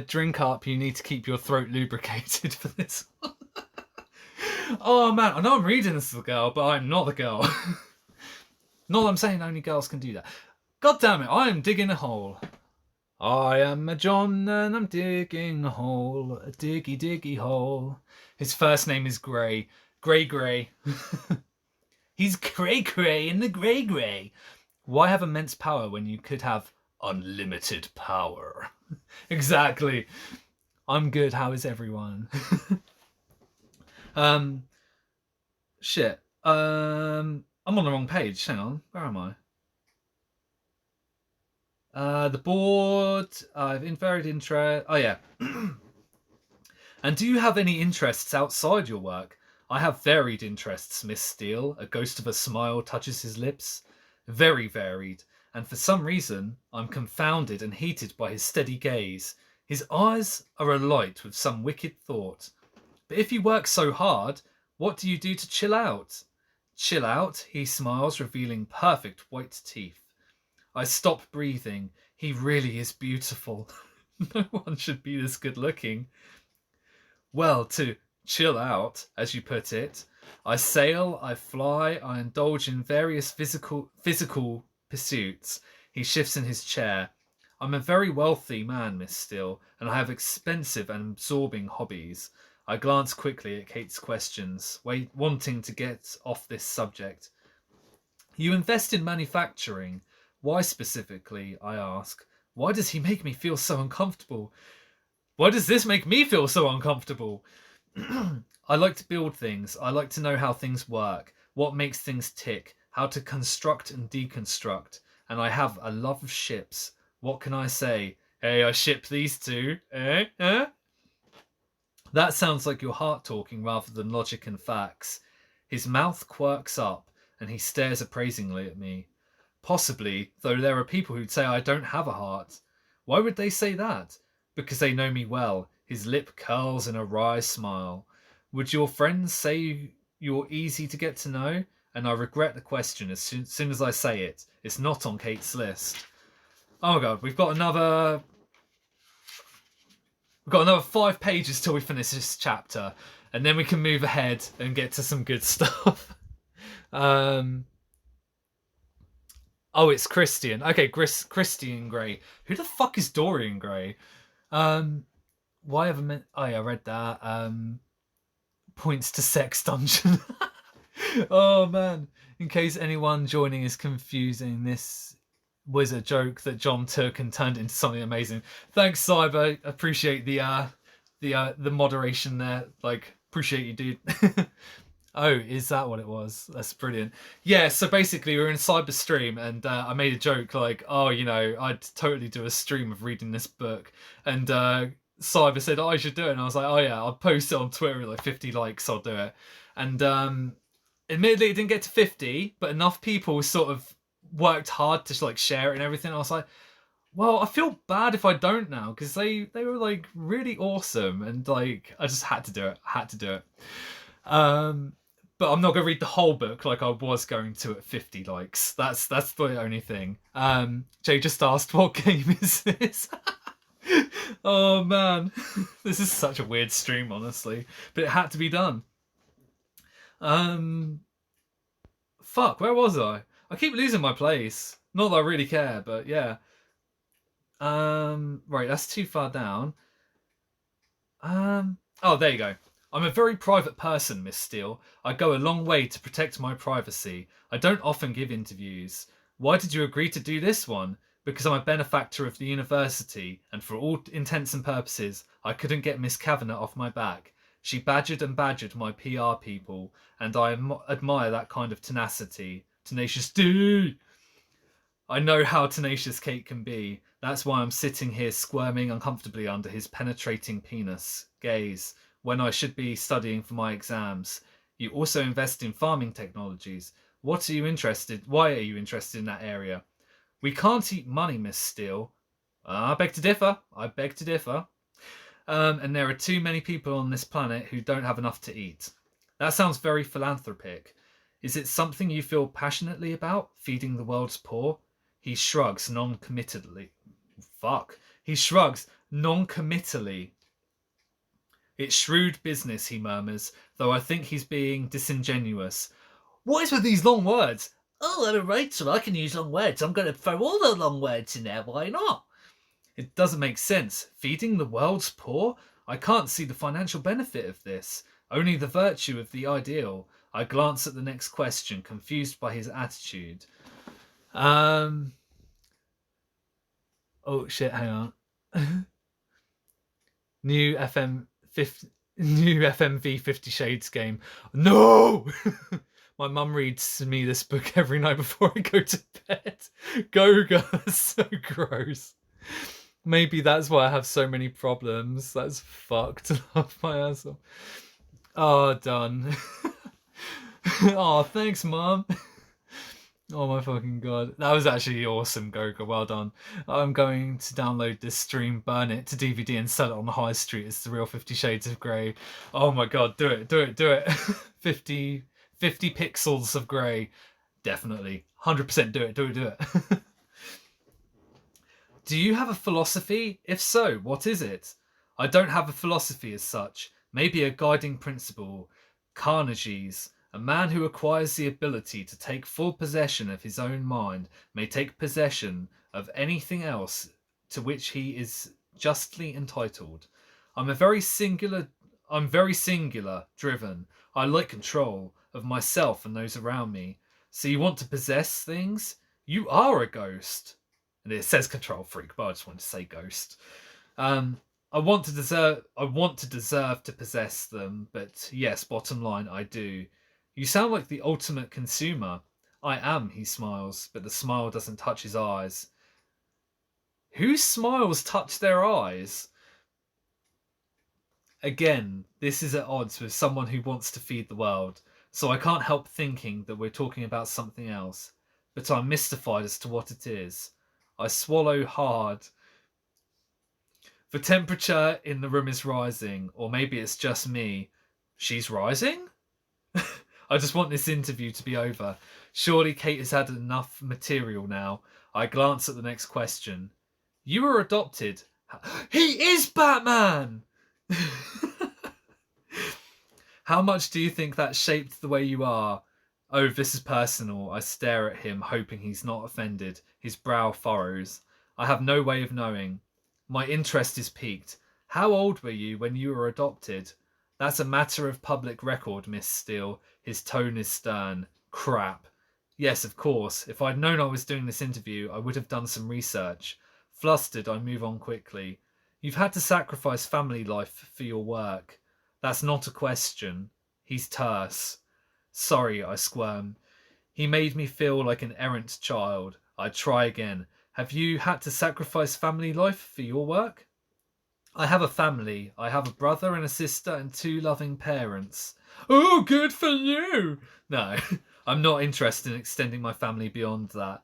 Drink up. You need to keep your throat lubricated for this. Oh man, I know I'm reading this to the girl, but I'm not the girl. Not that I'm saying only girls can do that. God damn it, I am digging a hole. I am a John and I'm digging a hole, a diggy diggy hole. His first name is Grey. Grey Grey. He's Grey Grey in the Grey Grey. Why have immense power when you could have unlimited power? Exactly. I'm good, how is everyone? Shit. I'm on the wrong page. Hang on, where am I? The board. I've invaried interest. Oh yeah. And do you have any interests outside your work? I have varied interests, Miss Steele. A ghost of a smile touches his lips. Very varied. And for some reason, I'm confounded and heated by his steady gaze. His eyes are alight with some wicked thought. But if you work so hard, what do you do to chill out? Chill out, he smiles, revealing perfect white teeth. I stop breathing. He really is beautiful. No one should be this good looking. Well, to chill out, as you put it, I sail, I fly, I indulge in various physical pursuits. He shifts in his chair. I'm a very wealthy man, Miss Steele, and I have expensive and absorbing hobbies. I glance quickly at Kate's questions, wanting to get off this subject. You invest in manufacturing. Why specifically, I ask. Why does he make me feel so uncomfortable? Why does this make me feel so uncomfortable? I like to build things. I like to know how things work, what makes things tick, how to construct and deconstruct. And I have a love of ships. What can I say? Hey, I ship these two. Eh? Eh? That sounds like your heart talking rather than logic and facts. His mouth quirks up, and he stares appraisingly at me. Possibly, though there are people who'd say I don't have a heart. Why would they say that? Because they know me well. His lip curls in a wry smile. Would your friends say you're easy to get to know? And I regret the question as soon as I say it. It's not on Kate's list. Oh my god, we've got another 5 pages till we finish this chapter, and then we can move ahead and get to some good stuff. Oh, it's Christian. Okay, Christian Grey. Who the fuck is Dorian Gray? Why have I meant? Oh yeah, I read that. Points to sex dungeon. Oh man! In case anyone joining is confusing, this was a joke that John took and turned into something amazing. Thanks, Cyber. Appreciate the moderation there. Like, appreciate you, dude. Oh, is that what it was? That's brilliant. Yeah, so basically we were in Cyber Stream and I made a joke like, oh, I'd totally do a stream of reading this book. And Cyber said, oh, I should do it. And I was like, oh yeah, I'll post it on Twitter with like 50 likes, I'll do it. And admittedly, it didn't get to 50, but enough people sort of worked hard to like share it and everything. I was like, well, I feel bad if I don't now because they were like really awesome. And like, I just had to do it. But I'm not going to read the whole book like I was going to at 50 likes. That's the only thing. Jay just asked, what game is this? Oh man, this is such a weird stream, honestly, but it had to be done. Fuck, where was I? I keep losing my place. Not that I really care, but yeah. Right, that's too far down. Oh, there you go. I'm a very private person, Miss Steele. I go a long way to protect my privacy. I don't often give interviews. Why did you agree to do this one? Because I'm a benefactor of the university, and for all intents and purposes, I couldn't get Miss Kavanagh off my back. She badgered and badgered my PR people, and I admire that kind of tenacity. Tenacious D! I know how tenacious Kate can be. That's why I'm sitting here squirming uncomfortably under his penetrating penis gaze when I should be studying for my exams. You also invest in farming technologies. Why are you interested in that area? We can't eat money, Miss Steele. I beg to differ. And there are too many people on this planet who don't have enough to eat. That sounds very philanthropic. Is it something you feel passionately about, feeding the world's poor? He shrugs non-committally. Fuck. He shrugs non-committally. It's shrewd business, he murmurs, though I think he's being disingenuous. What is with these long words? Oh, I'm a writer, I can use long words. I'm going to throw all the long words in there, why not? It doesn't make sense. Feeding the world's poor? I can't see the financial benefit of this. Only the virtue of the ideal. I glance at the next question, confused by his attitude. Oh shit, hang on. New FMV 50 Shades game. No! My mum reads me this book every night before I go to bed. Goga, that's so gross. Maybe that's why I have so many problems. That's fucked. Love my ass off. Oh, done. Oh, thanks, Mum. Oh my fucking god. That was actually awesome, Goga. Well done. I'm going to download this stream, burn it to DVD and sell it on the high street. It's the real 50 Shades of Grey. Oh my god, do it, do it, do it. 50 pixels of grey. Definitely. 100% do it, do it, do it. Do you have a philosophy? If so, what is it? I don't have a philosophy as such. Maybe a guiding principle. Carnegie's. A man who acquires the ability to take full possession of his own mind may take possession of anything else to which he is justly entitled. I'm very singular, driven. I like control of myself and those around me. So you want to possess things? You are a ghost. And it says control freak, but I just want to say ghost. I want to deserve to possess them, but yes, bottom line, I do. You sound like the ultimate consumer. I am, he smiles, but the smile doesn't touch his eyes. Whose smiles touch their eyes? Again, this is at odds with someone who wants to feed the world, so I can't help thinking that we're talking about something else, but I'm mystified as to what it is. I swallow hard. The temperature in the room is rising, or maybe it's just me. She's rising? I just want this interview to be over. Surely Kate has had enough material now. I glance at the next question. You were adopted. He is Batman! How much do you think that shaped the way you are? Oh, this is personal. I stare at him, hoping he's not offended. His brow furrows. I have no way of knowing. My interest is piqued. How old were you when you were adopted? That's a matter of public record, Miss Steele. His tone is stern. Crap. Yes, of course. If I'd known I was doing this interview, I would have done some research. Flustered, I move on quickly. You've had to sacrifice family life for your work. That's not a question. He's terse. Sorry, I squirm. He made me feel like an errant child. I try again. Have you had to sacrifice family life for your work? I have a family. I have a brother and a sister and 2 loving parents. Oh, good for you! No, I'm not interested in extending my family beyond that.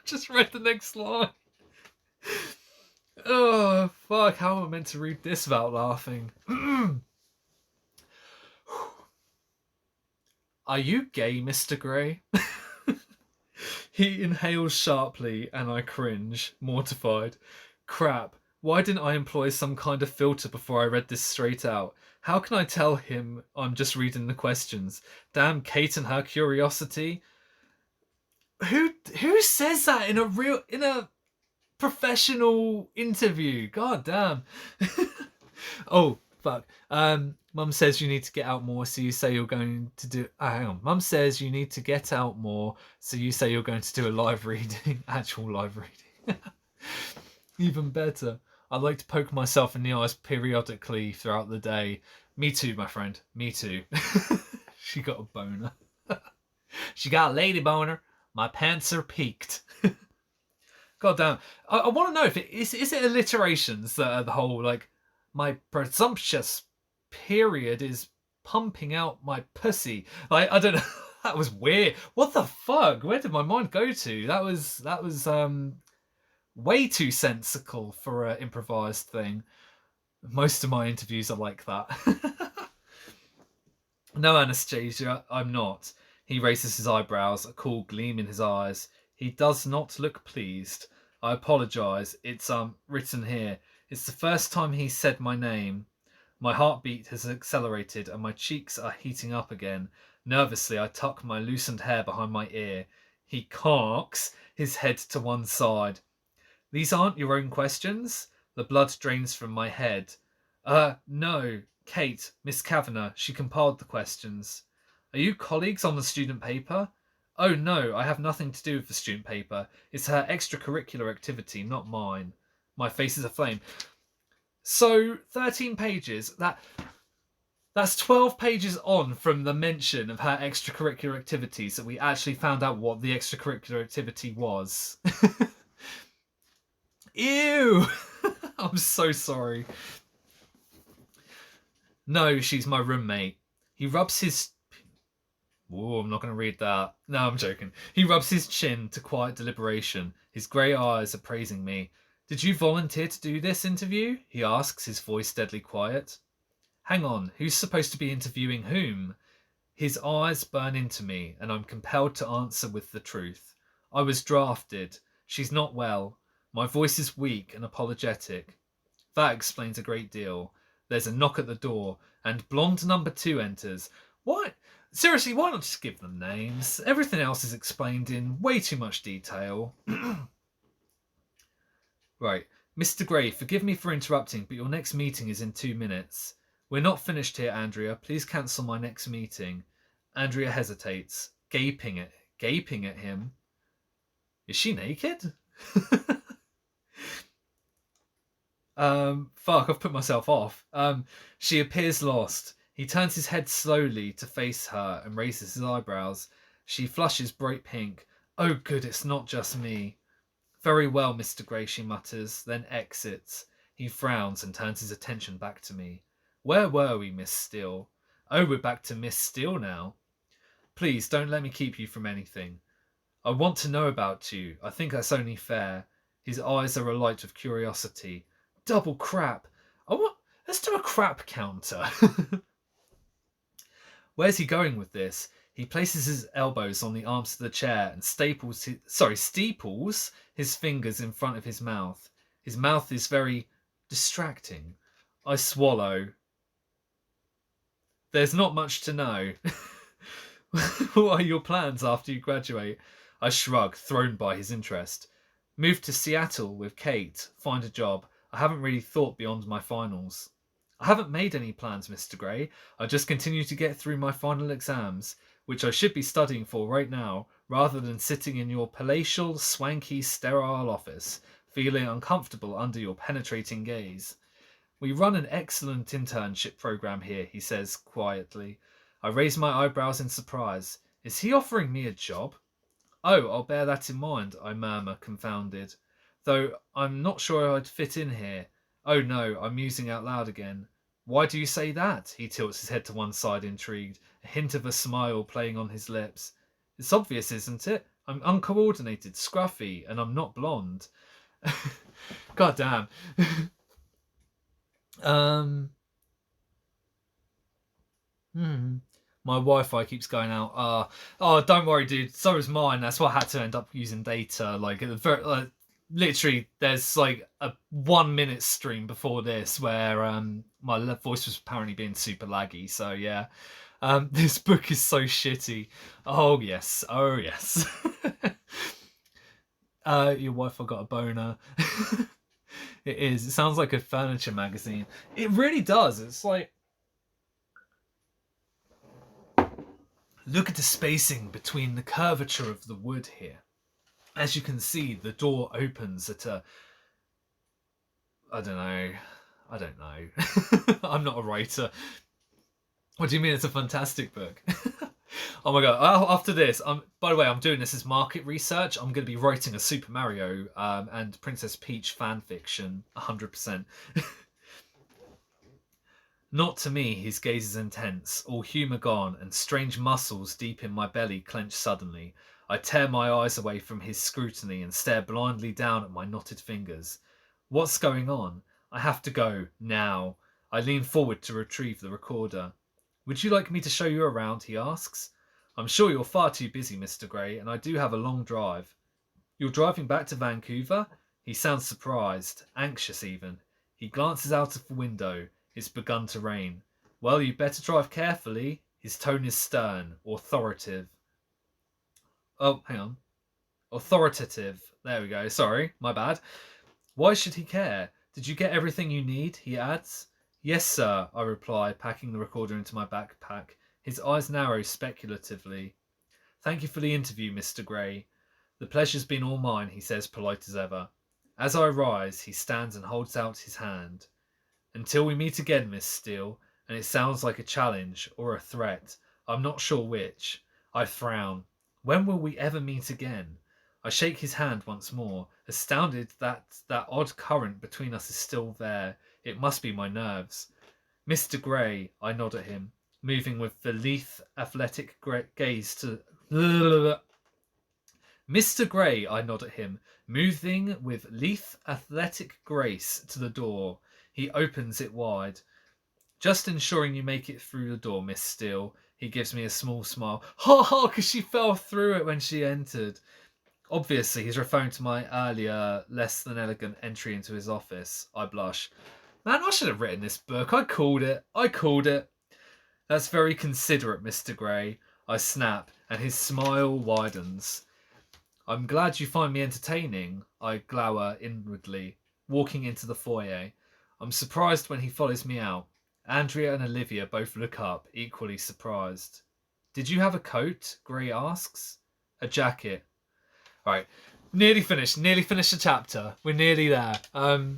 Just read the next line. Oh, fuck. How am I meant to read this without laughing? Are you gay, Mr. Grey? He inhales sharply and I cringe, mortified. Crap, why didn't I employ some kind of filter before I read this straight out? How can I tell him I'm just reading the questions? Damn Kate and her curiosity. Who says that in a professional interview? God damn. Oh, fuck. Mum says you need to get out more, so you say you're going to do... hang on. Mum says you need to get out more, so you say you're going to do a live reading. Actual live reading. Even better. I like to poke myself in the eyes periodically throughout the day. Me too, my friend. Me too. She got a boner. She got a lady boner. My pants are peaked. God damn. I want to know if is it alliterations that are the whole, like, my presumptuous period is pumping out my pussy. Like, I don't know. That was weird. What the fuck? Where did my mind go to? That was way too sensical for an improvised thing. Most of my interviews are like that. No, Anastasia, I'm not. He raises his eyebrows, a cool gleam in his eyes. He does not look pleased. I apologise. It's written here. It's the first time he said my name. My heartbeat has accelerated and my cheeks are heating up again. Nervously, I tuck my loosened hair behind my ear. He cocks his head to one side. These aren't your own questions? The blood drains from my head. No. Kate, Miss Kavanagh, she compiled the questions. Are you colleagues on the student paper? Oh no, I have nothing to do with the student paper. It's her extracurricular activity, not mine. My face is aflame. So, 13 pages. That's 12 pages on from the mention of her extracurricular activities that we actually found out what the extracurricular activity was. Ew! I'm so sorry. No, she's my roommate. He rubs his... Whoa, I'm not going to read that. No, I'm joking. He rubs his chin to quiet deliberation. His grey eyes appraising me. Did you volunteer to do this interview? He asks, his voice deadly quiet. Hang on, who's supposed to be interviewing whom? His eyes burn into me, and I'm compelled to answer with the truth. I was drafted. She's not well. My voice is weak and apologetic. That explains a great deal. There's a knock at the door, and blonde number 2 enters. What? Seriously, why not just give them names? Everything else is explained in way too much detail. Right. Mr. Gray, forgive me for interrupting, but your next meeting is in 2 minutes. We're not finished here, Andrea. Please cancel my next meeting. Andrea hesitates, gaping at him. Is she naked? Fuck, I've put myself off. She appears lost. He turns his head slowly to face her and raises his eyebrows. She flushes bright pink. Oh good, it's not just me. Very well, Mr. Gray, she mutters, then exits. He frowns and turns his attention back to me. Where were we, Miss Steele? Oh, we're back to Miss Steele now. Please, don't let me keep you from anything. I want to know about you. I think that's only fair. His eyes are alight with curiosity. Double crap. Let's do a crap counter. Where's he going with this? He places his elbows on the arms of the chair and steeples his fingers in front of his mouth. His mouth is very distracting. I swallow. There's not much to know. What are your plans after you graduate? I shrug, thrown by his interest. Move to Seattle with Kate, find a job. I haven't really thought beyond my finals. I haven't made any plans, Mr. Gray. I just continue to get through my final exams, which I should be studying for right now, rather than sitting in your palatial, swanky, sterile office, feeling uncomfortable under your penetrating gaze. We run an excellent internship program here, he says quietly. I raise my eyebrows in surprise. Is he offering me a job? Oh, I'll bear that in mind, I murmur, confounded. Though I'm not sure I'd fit in here. Oh no, I'm musing out loud again. Why do you say that? He tilts his head to one side, intrigued, a hint of a smile playing on his lips. It's obvious, isn't it? I'm uncoordinated, scruffy, and I'm not blonde. God damn. My Wi-Fi keeps going out. Oh, don't worry, dude. So is mine. That's why I had to end up using data. Like, literally, there's like a 1 minute stream before this where my voice was apparently being super laggy. So yeah, this book is so shitty. Oh yes. Your Wi-Fi got a boner. It is. It sounds like a furniture magazine. It really does. It's like, look at the spacing between the curvature of the wood here. As you can see, the door opens at a... I don't know. I'm not a writer. What do you mean it's a fantastic book? Oh my god, after this, by the way, I'm doing this as market research. I'm going to be writing a Super Mario and Princess Peach fan fiction, 100%. Not to me, his gaze is intense, all humour gone, and strange muscles deep in my belly clench suddenly. I tear my eyes away from his scrutiny and stare blindly down at my knotted fingers. What's going on? I have to go, now. I lean forward to retrieve the recorder. Would you like me to show you around, he asks. I'm sure you're far too busy, Mr. Grey, and I do have a long drive. You're driving back to Vancouver? He sounds surprised, anxious even. He glances out of the window. It's begun to rain. Well, you'd better drive carefully. His tone is stern, authoritative. Oh, hang on. Authoritative. There we go. Sorry, my bad. Why should he care? Did you get everything you need? He adds. Yes, sir, I reply, packing the recorder into my backpack. His eyes narrow speculatively. Thank you for the interview, Mr. Grey. The pleasure's been all mine, he says, polite as ever. As I rise, he stands and holds out his hand. Until we meet again, Miss Steele, and it sounds like a challenge or a threat. I'm not sure which. I frown. When will we ever meet again? I shake his hand once more, astounded that odd current between us is still there. It must be my nerves. Mr. Grey, I nod at him, moving with the lithe, athletic gaze to... Mr. Grey, I nod at him, moving with lithe, athletic grace to the door. He opens it wide. Just ensuring you make it through the door, Miss Steele. He gives me a small smile. Ha ha, because she fell through it when she entered. Obviously, he's referring to my earlier, less than elegant entry into his office. I blush. Man, I should have written this book. I called it. That's very considerate, Mr. Grey. I snap, and his smile widens. I'm glad you find me entertaining, I glower inwardly, walking into the foyer. I'm surprised when he follows me out. Andrea and Olivia both look up, equally surprised. Did you have a coat? Grey asks. A jacket. Right, nearly finished the chapter. We're nearly there. I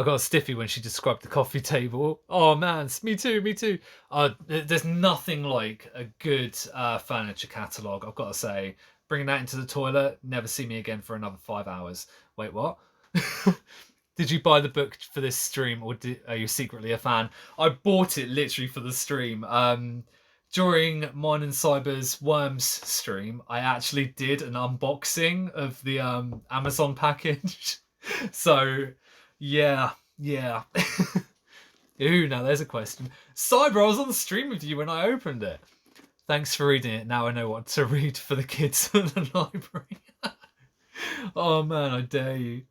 got a stiffy when she described the coffee table. Oh man, me too. There's nothing like a good furniture catalogue, I've got to say. Bringing that into the toilet, never see me again for another 5 hours. Wait, what? Did you buy the book for this stream, or are you secretly a fan? I bought it literally for the stream. During mine and Cyber's Worms stream, I actually did an unboxing of the Amazon package. So, yeah. Ooh, now there's a question. Cyber, I was on the stream with you when I opened it. Thanks for reading it. Now I know what to read for the kids at the library. Oh man, I dare you.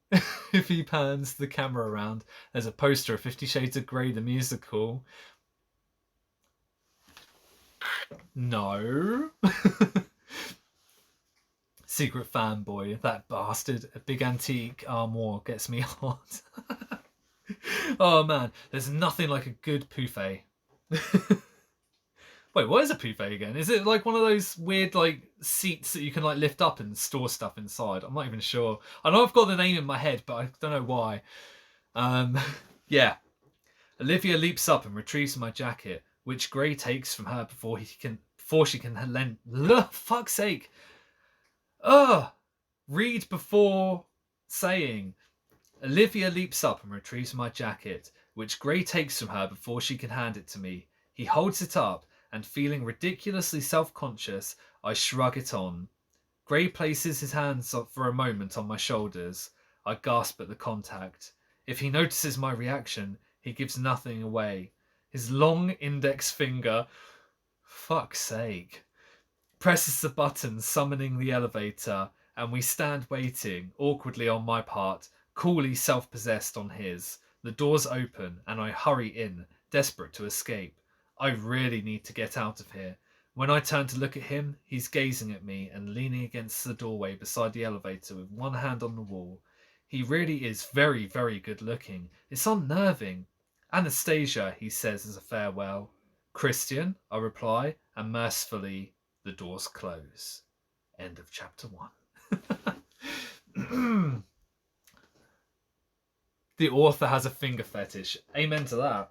If he pans the camera around, there's a poster of 50 Shades of Grey, the musical. No. Secret fanboy, that bastard. A big antique armoire gets me hot. Oh man, there's nothing like a good poufet. Wait, what is a poufet again? Is it like one of those weird like seats that you can like lift up and store stuff inside? I'm not even sure. I know I've got the name in my head, but I don't know why. Yeah. Olivia leaps up and retrieves my jacket, which Grey takes from her before she can lend. Fuck's sake. Read before saying. Olivia leaps up and retrieves my jacket, which Grey takes from her before she can hand it to me. He holds it up, and feeling ridiculously self-conscious, I shrug it on. Grey places his hands for a moment on my shoulders. I gasp at the contact. If he notices my reaction, he gives nothing away. His long index finger, fuck's sake, presses the button summoning the elevator, and we stand waiting, awkwardly on my part, coolly self-possessed on his. The doors open, and I hurry in, desperate to escape. I really need to get out of here. When I turn to look at him, he's gazing at me and leaning against the doorway beside the elevator with one hand on the wall. He really is very, very good looking. It's unnerving. Anastasia, he says as a farewell. Christian, I reply, and mercifully the doors close. End of chapter 1. The author has a finger fetish. Amen to that.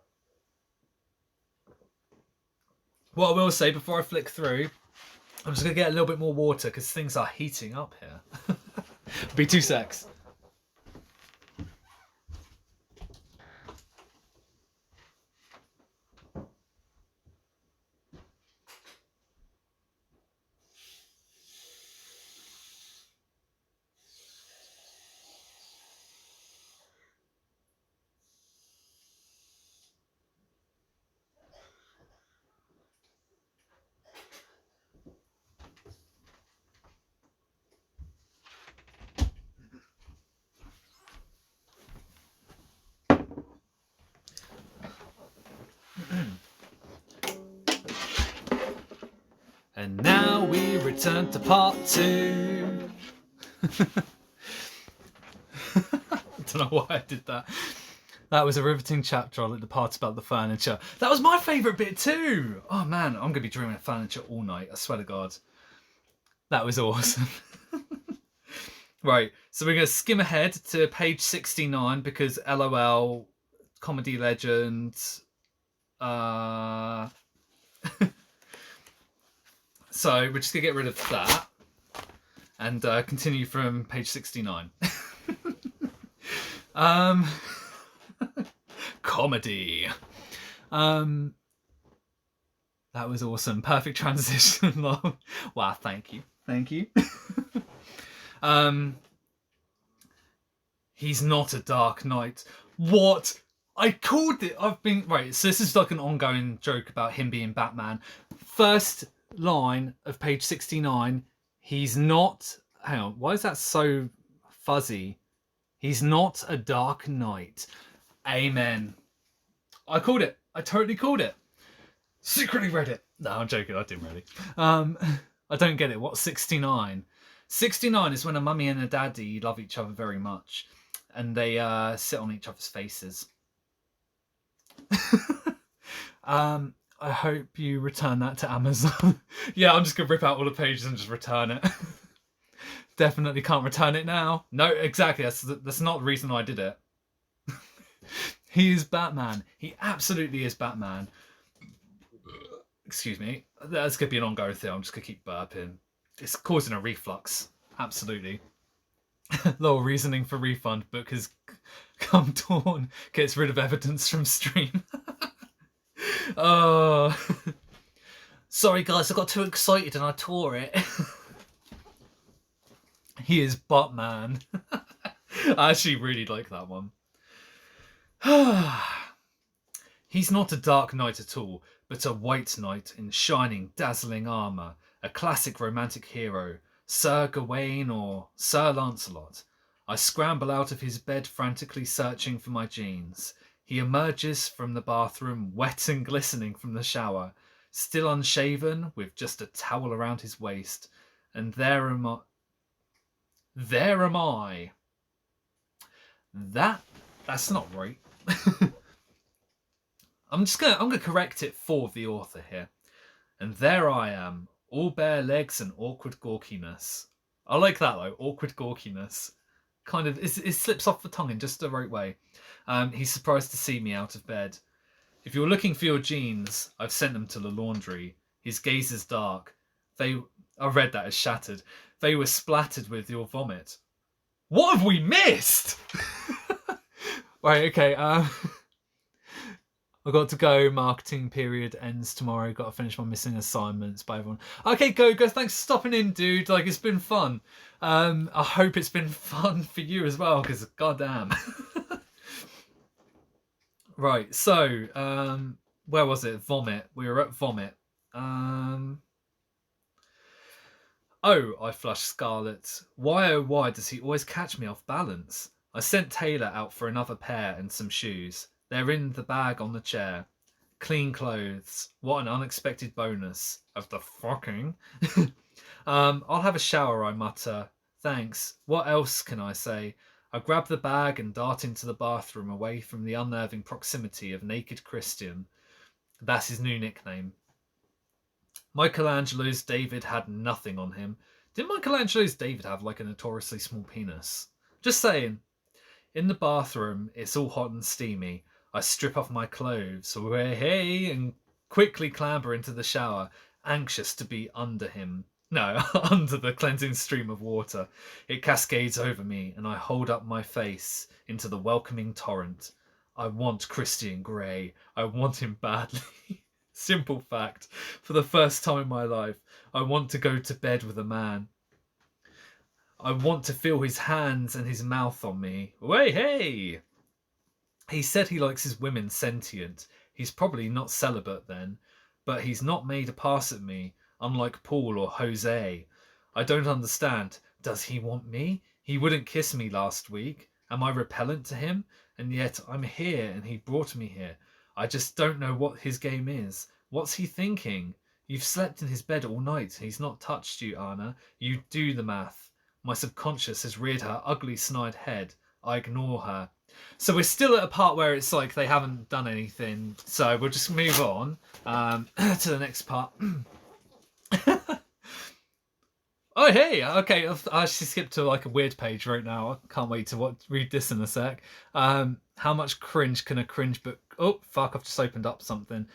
What I will say before I flick through, I'm just going to get a little bit more water because things are heating up here. Be 2 secs. we return to part 2. I don't know why I did that. That was a riveting chapter. I like the part about the furniture. That was my favourite bit too. Oh man, I'm going to be dreaming of furniture all night. I swear to God. That was awesome. Right, so we're going to skim ahead to page 69 because LOL, comedy legend. So we're just going to get rid of that and continue from page 69. Comedy. That was awesome. Perfect transition. Wow, thank you. Thank you. He's not a Dark Knight. What? I called it. I've been right. So this is like an ongoing joke about him being Batman. First line of page 69. He's not. Hang on. Why is that so fuzzy? He's not a Dark Knight. Amen. I called it. I totally called it. Secretly read it. No, I'm joking. I didn't really. I don't get it. What's 69? 69 is when a mummy and a daddy love each other very much, and they sit on each other's faces. I hope you return that to Amazon. Yeah, I'm just gonna rip out all the pages and just return it. Definitely can't return it now. No, exactly. That's not the reason I did it. He is Batman. He absolutely is Batman. Excuse me. That's going to be an ongoing thing. I'm just going to keep burping. It's causing a reflux. Absolutely. Little reasoning for refund. Book has come torn. Gets rid of evidence from stream. Oh. Sorry guys, I got too excited and I tore it. He is Batman. I actually really like that one. He's not a Dark Knight at all, but a White Knight in shining, dazzling armour, a classic romantic hero, Sir Gawain or Sir Lancelot. I scramble out of his bed frantically searching for my jeans. He emerges from the bathroom, wet and glistening from the shower, still unshaven, with just a towel around his waist. And there am I. There am I. That's not right. I'm gonna correct it for the author here. And there I am, all bare legs and awkward gawkiness. I like that though, awkward gawkiness. Kind of, it slips off the tongue in just the right way. He's surprised to see me out of bed. If you're looking for your jeans, I've sent them to the laundry. His gaze is dark. I read that as shattered. They were splattered with your vomit. What have we missed? Right, okay. I got to go. Marketing period ends tomorrow. Got to finish my missing assignments. Bye, everyone. Okay, go. Thanks for stopping in, dude. Like, it's been fun. I hope it's been fun for you as well, because goddamn. Right, so, where was it? Vomit. We were at vomit. Oh, I flushed Scarlet. Why, oh, why does he always catch me off balance? I sent Taylor out for another pair and some shoes. They're in the bag on the chair. Clean clothes. What an unexpected bonus. Of the fucking. I'll have a shower, I mutter. Thanks. What else can I say? I grab the bag and dart into the bathroom away from the unnerving proximity of Naked Christian. That's his new nickname. Michelangelo's David had nothing on him. Didn't Michelangelo's David have like a notoriously small penis? Just saying. In the bathroom, it's all hot and steamy. I strip off my clothes, hey, and quickly clamber into the shower, anxious to be under him. No, under the cleansing stream of water. It cascades over me, and I hold up my face into the welcoming torrent. I want Christian Grey. I want him badly. Simple fact. For the first time in my life, I want to go to bed with a man. I want to feel his hands and his mouth on me. Hey! He said he likes his women sentient. He's probably not celibate then, but he's not made a pass at me, unlike Paul or Jose. I don't understand. Does he want me? He wouldn't kiss me last week. Am I repellent to him? And yet I'm here and he brought me here. I just don't know what his game is. What's he thinking? You've slept in his bed all night. He's not touched you, Anna. You do the math. My subconscious has reared her ugly, snide head. I ignore her. So we're still at a part where it's like they haven't done anything. So we'll just move on to the next part. Oh, hey, okay, I actually skipped to like a weird page right now. I can't wait to read this in a sec. How much cringe can a cringe book... Oh, fuck, I've just opened up something.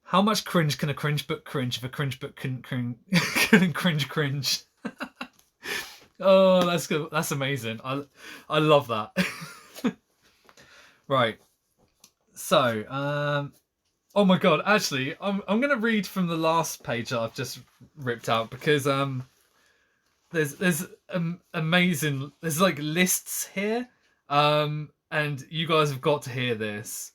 How much cringe can a cringe book cringe if a cringe book couldn't cringe? Oh, that's good. That's amazing. I love that. Right. So, oh my god, actually, I'm gonna read from the last page that I've just ripped out because there's amazing. There's like lists here, and you guys have got to hear this.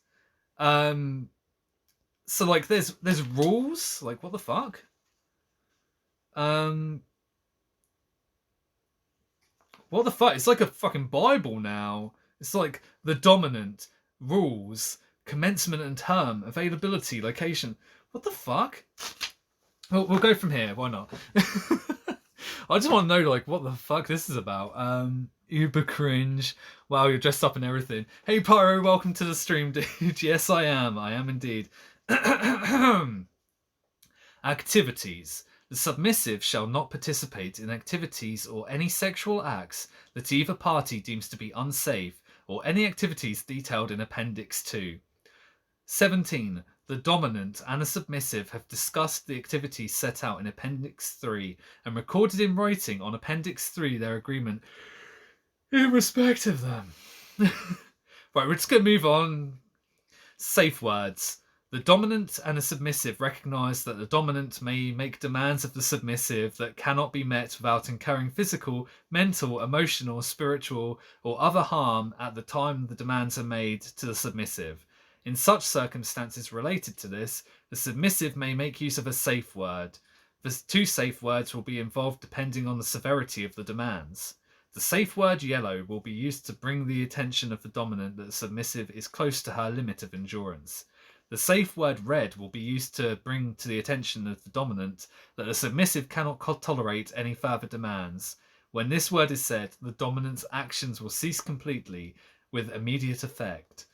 So like there's rules. Like what the fuck? What the fuck? It's like a fucking Bible now. It's like the dominant, rules, commencement and term, availability, location. What the fuck? We'll go from here. Why not? I just want to know like what the fuck this is about. Uber cringe. Wow, you're dressed up and everything. Hey Pyro, welcome to the stream, dude. Yes, I am. I am indeed. Activities. The submissive shall not participate in activities or any sexual acts that either party deems to be unsafe, or any activities detailed in Appendix 2. 17. The dominant and the submissive have discussed the activities set out in Appendix 3 and recorded in writing on Appendix 3 their agreement in respect of them. Right, we're just going to move on. Safe words. The dominant and the submissive recognise that the dominant may make demands of the submissive that cannot be met without incurring physical, mental, emotional, spiritual, or other harm at the time the demands are made to the submissive. In such circumstances related to this, the submissive may make use of a safe word. The two safe words will be involved depending on the severity of the demands. The safe word yellow will be used to bring the attention of the dominant that the submissive is close to her limit of endurance. The safe word red will be used to bring to the attention of the dominant that the submissive cannot tolerate any further demands. When this word is said, the dominant's actions will cease completely with immediate effect.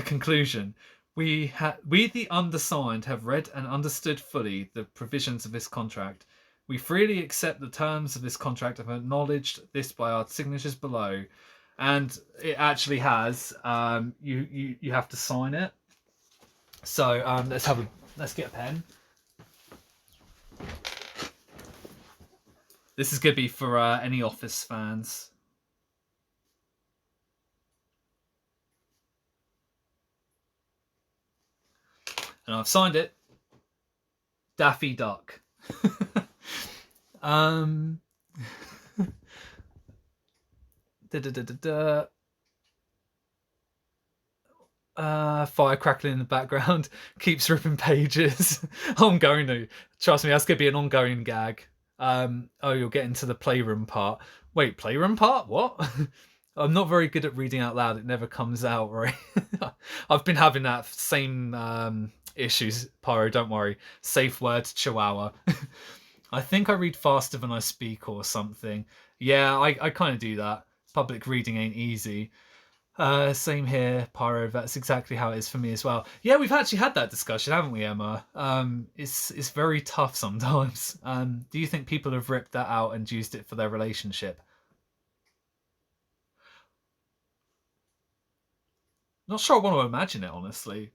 Conclusion. We the undersigned have read and understood fully the provisions of this contract. We freely accept the terms of this contract and have acknowledged this by our signatures below. And it actually has. You have to sign it. So let's get a pen. This is gonna be for any Office fans. And I've signed it. Daffy Duck. Fire crackling in the background keeps ripping pages. I'm going to trust me, that's gonna be an ongoing gag. Oh, you'll get into the playroom part. Wait, playroom part? What? I'm not very good at reading out loud. It never comes out right. I've been having that same issues, Pyro, don't worry. Safe word Chihuahua. I think I read faster than I speak or something. Yeah, I kind of do that. Public reading ain't easy. Same here, Pyro. That's exactly how it is for me as well. Yeah, we've actually had that discussion, haven't we, Emma? It's very tough sometimes. Do you think people have ripped that out and used it for their relationship? Not sure I want to imagine it, honestly.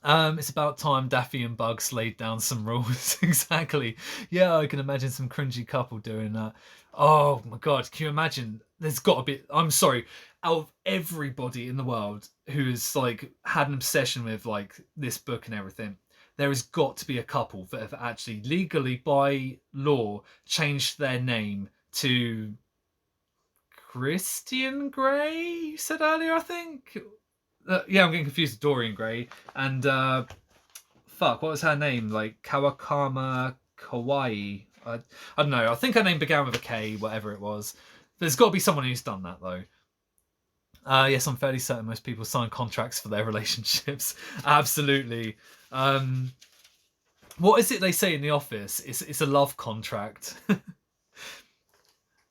It's about time Daffy and Bugs laid down some rules. Exactly. Yeah, I can imagine some cringy couple doing that. Oh my god, can you imagine? There's got to be. I'm sorry. Out of everybody in the world who's like had an obsession with like this book and everything, there has got to be a couple that have actually legally by law changed their name to Christian Grey. You said earlier, I think. Yeah, I'm getting confused with Dorian Gray and fuck, what was her name? Like Kawakama Kawaii. I don't know. I think her name began with a K, whatever it was. There's got to be someone who's done that though. Yes, I'm fairly certain most people sign contracts for their relationships. Absolutely. What is it they say in the office? It's a love contract.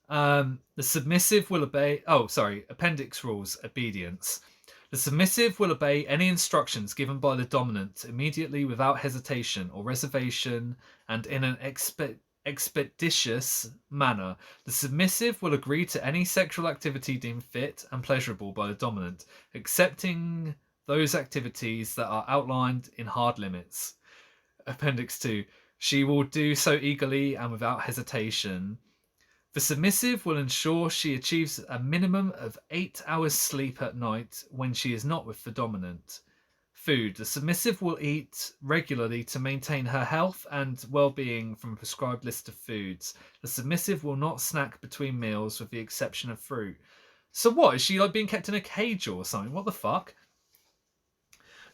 The submissive will obey. Oh, sorry. Appendix rules. Obedience. The submissive will obey any instructions given by the dominant immediately without hesitation or reservation and in an expeditious manner. The submissive will agree to any sexual activity deemed fit and pleasurable by the dominant, accepting those activities that are outlined in hard limits. Appendix 2. She will do so eagerly and without hesitation. The submissive will ensure she achieves a minimum of 8 hours sleep at night when she is not with the dominant. Food. The submissive will eat regularly to maintain her health and well-being from a prescribed list of foods. The submissive will not snack between meals with the exception of fruit. So what? Is she like being kept in a cage or something? What the fuck?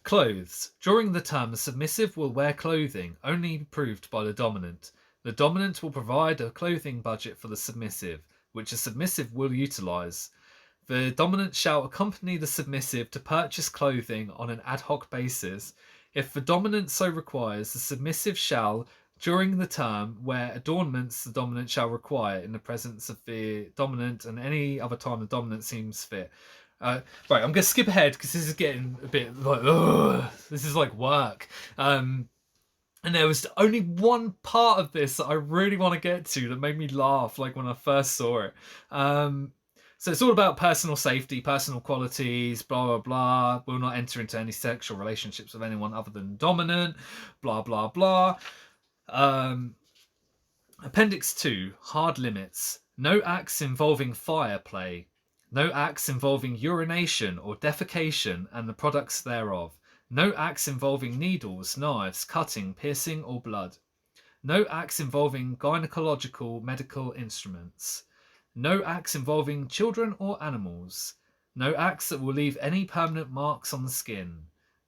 Clothes. During the term, the submissive will wear clothing only approved by the dominant. The dominant will provide a clothing budget for the submissive, which the submissive will utilise. The dominant shall accompany the submissive to purchase clothing on an ad hoc basis. If the dominant so requires, the submissive shall, during the term, wear adornments the dominant shall require in the presence of the dominant and any other time the dominant seems fit. Right, I'm going to skip ahead because this is getting a bit like, ugh, this is like work. And there was only one part of this that I really want to get to that made me laugh, like when I first saw it. So it's all about personal safety, personal qualities, blah, blah, blah. Will not enter into any sexual relationships with anyone other than dominant, blah, blah, blah. Appendix 2, hard limits. No acts involving fire play. No acts involving urination or defecation and the products thereof. No acts involving needles, knives, cutting, piercing, or blood. No acts involving gynecological medical instruments. No acts involving children or animals. No acts that will leave any permanent marks on the skin.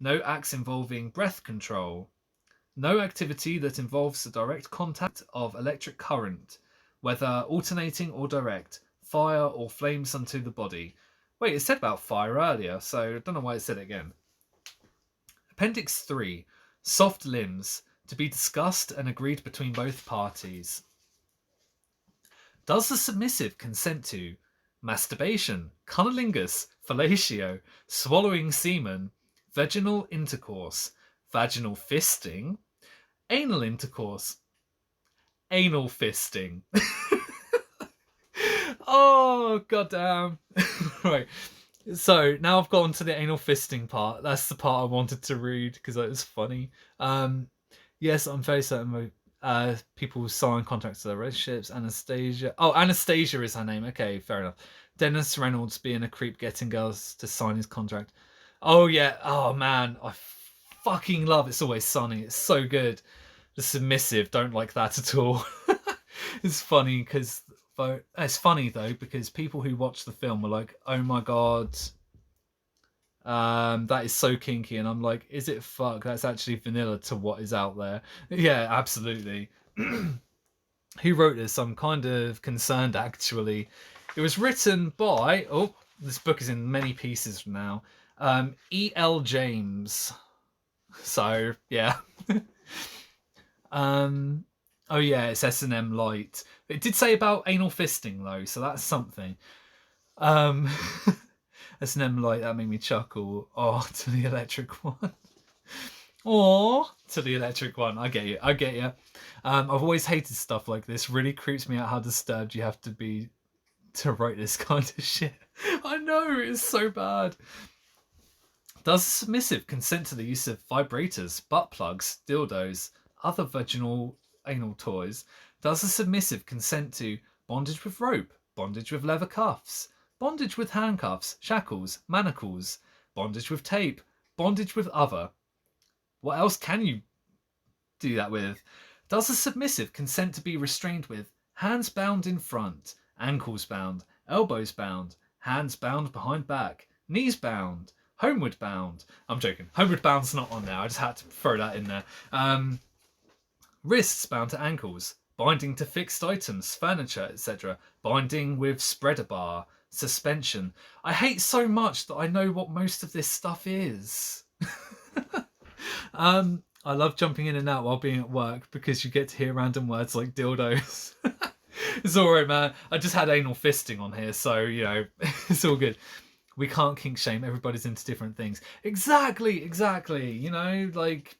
No acts involving breath control. No activity that involves the direct contact of electric current, whether alternating or direct, fire or flames unto the body. Wait, it said about fire earlier, so I don't know why it said it again. Appendix 3. Soft limbs, to be discussed and agreed between both parties. Does the submissive consent to masturbation, cunnilingus, fellatio, swallowing semen, vaginal intercourse, vaginal fisting, anal intercourse, anal fisting? Oh, goddamn. Right. So now I've gone to the anal fisting part. That's the part I wanted to read because it was funny. Yes, I'm very certain people sign contracts to their relationships. Anastasia. Oh, Anastasia is her name. Okay, fair enough. Dennis Reynolds being a creep getting girls to sign his contract. Oh, yeah. Oh, man. I fucking love It's Always Sunny. It's so good. The submissive don't like that at all. It's funny because... It's funny though because people who watch the film were like, "Oh my god, that is so kinky," and I'm like, "Is it fuck? That's actually vanilla to what is out there." Yeah, absolutely. Who wrote this? I'm kind of concerned actually. It was written by this book is in many pieces now. E.L. James. So yeah. Oh yeah, it's S&M Light. It did say about anal fisting though, so that's something. S&M Light, that made me chuckle. Oh, to the electric one. Oh, to the electric one. I get you. I've always hated stuff like this. Really creeps me out how disturbed you have to be to write this kind of shit. I know, it's so bad. Does a submissive consent to the use of vibrators, butt plugs, dildos, other vaginal anal toys? Does a submissive consent to bondage with rope, bondage with leather cuffs, bondage with handcuffs, shackles, manacles, bondage with tape, bondage with other? What else can you do that with? Does a submissive consent to be restrained with hands bound in front, ankles bound, elbows bound, hands bound behind back, knees bound, homeward bound? I'm joking. Homeward bound's not on there. I just had to throw that in there. Wrists bound to ankles, binding to fixed items, furniture, etc. Binding with spreader bar, suspension. I hate so much that I know what most of this stuff is. I love jumping in and out while being at work because you get to hear random words like dildos. It's alright, man. I just had anal fisting on here, so, you know, it's all good. We can't kink shame. Everybody's into different things. Exactly. You know, like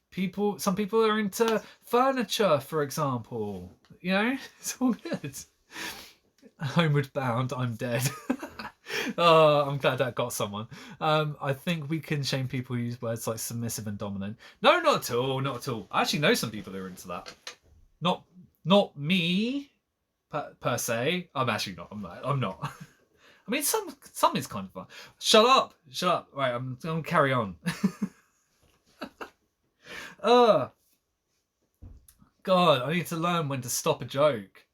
some people are into furniture, for example. You know, it's all good. Homeward bound, I'm dead. Oh, I'm glad that got someone. I think we can shame people who use words like submissive and dominant. No, not at all. Not at all. I actually know some people who are into that. Not me per se. I'm actually not. I'm not. I mean, some is kind of fun. Shut up. Right, I'm gonna carry on. God, I need to learn when to stop a joke.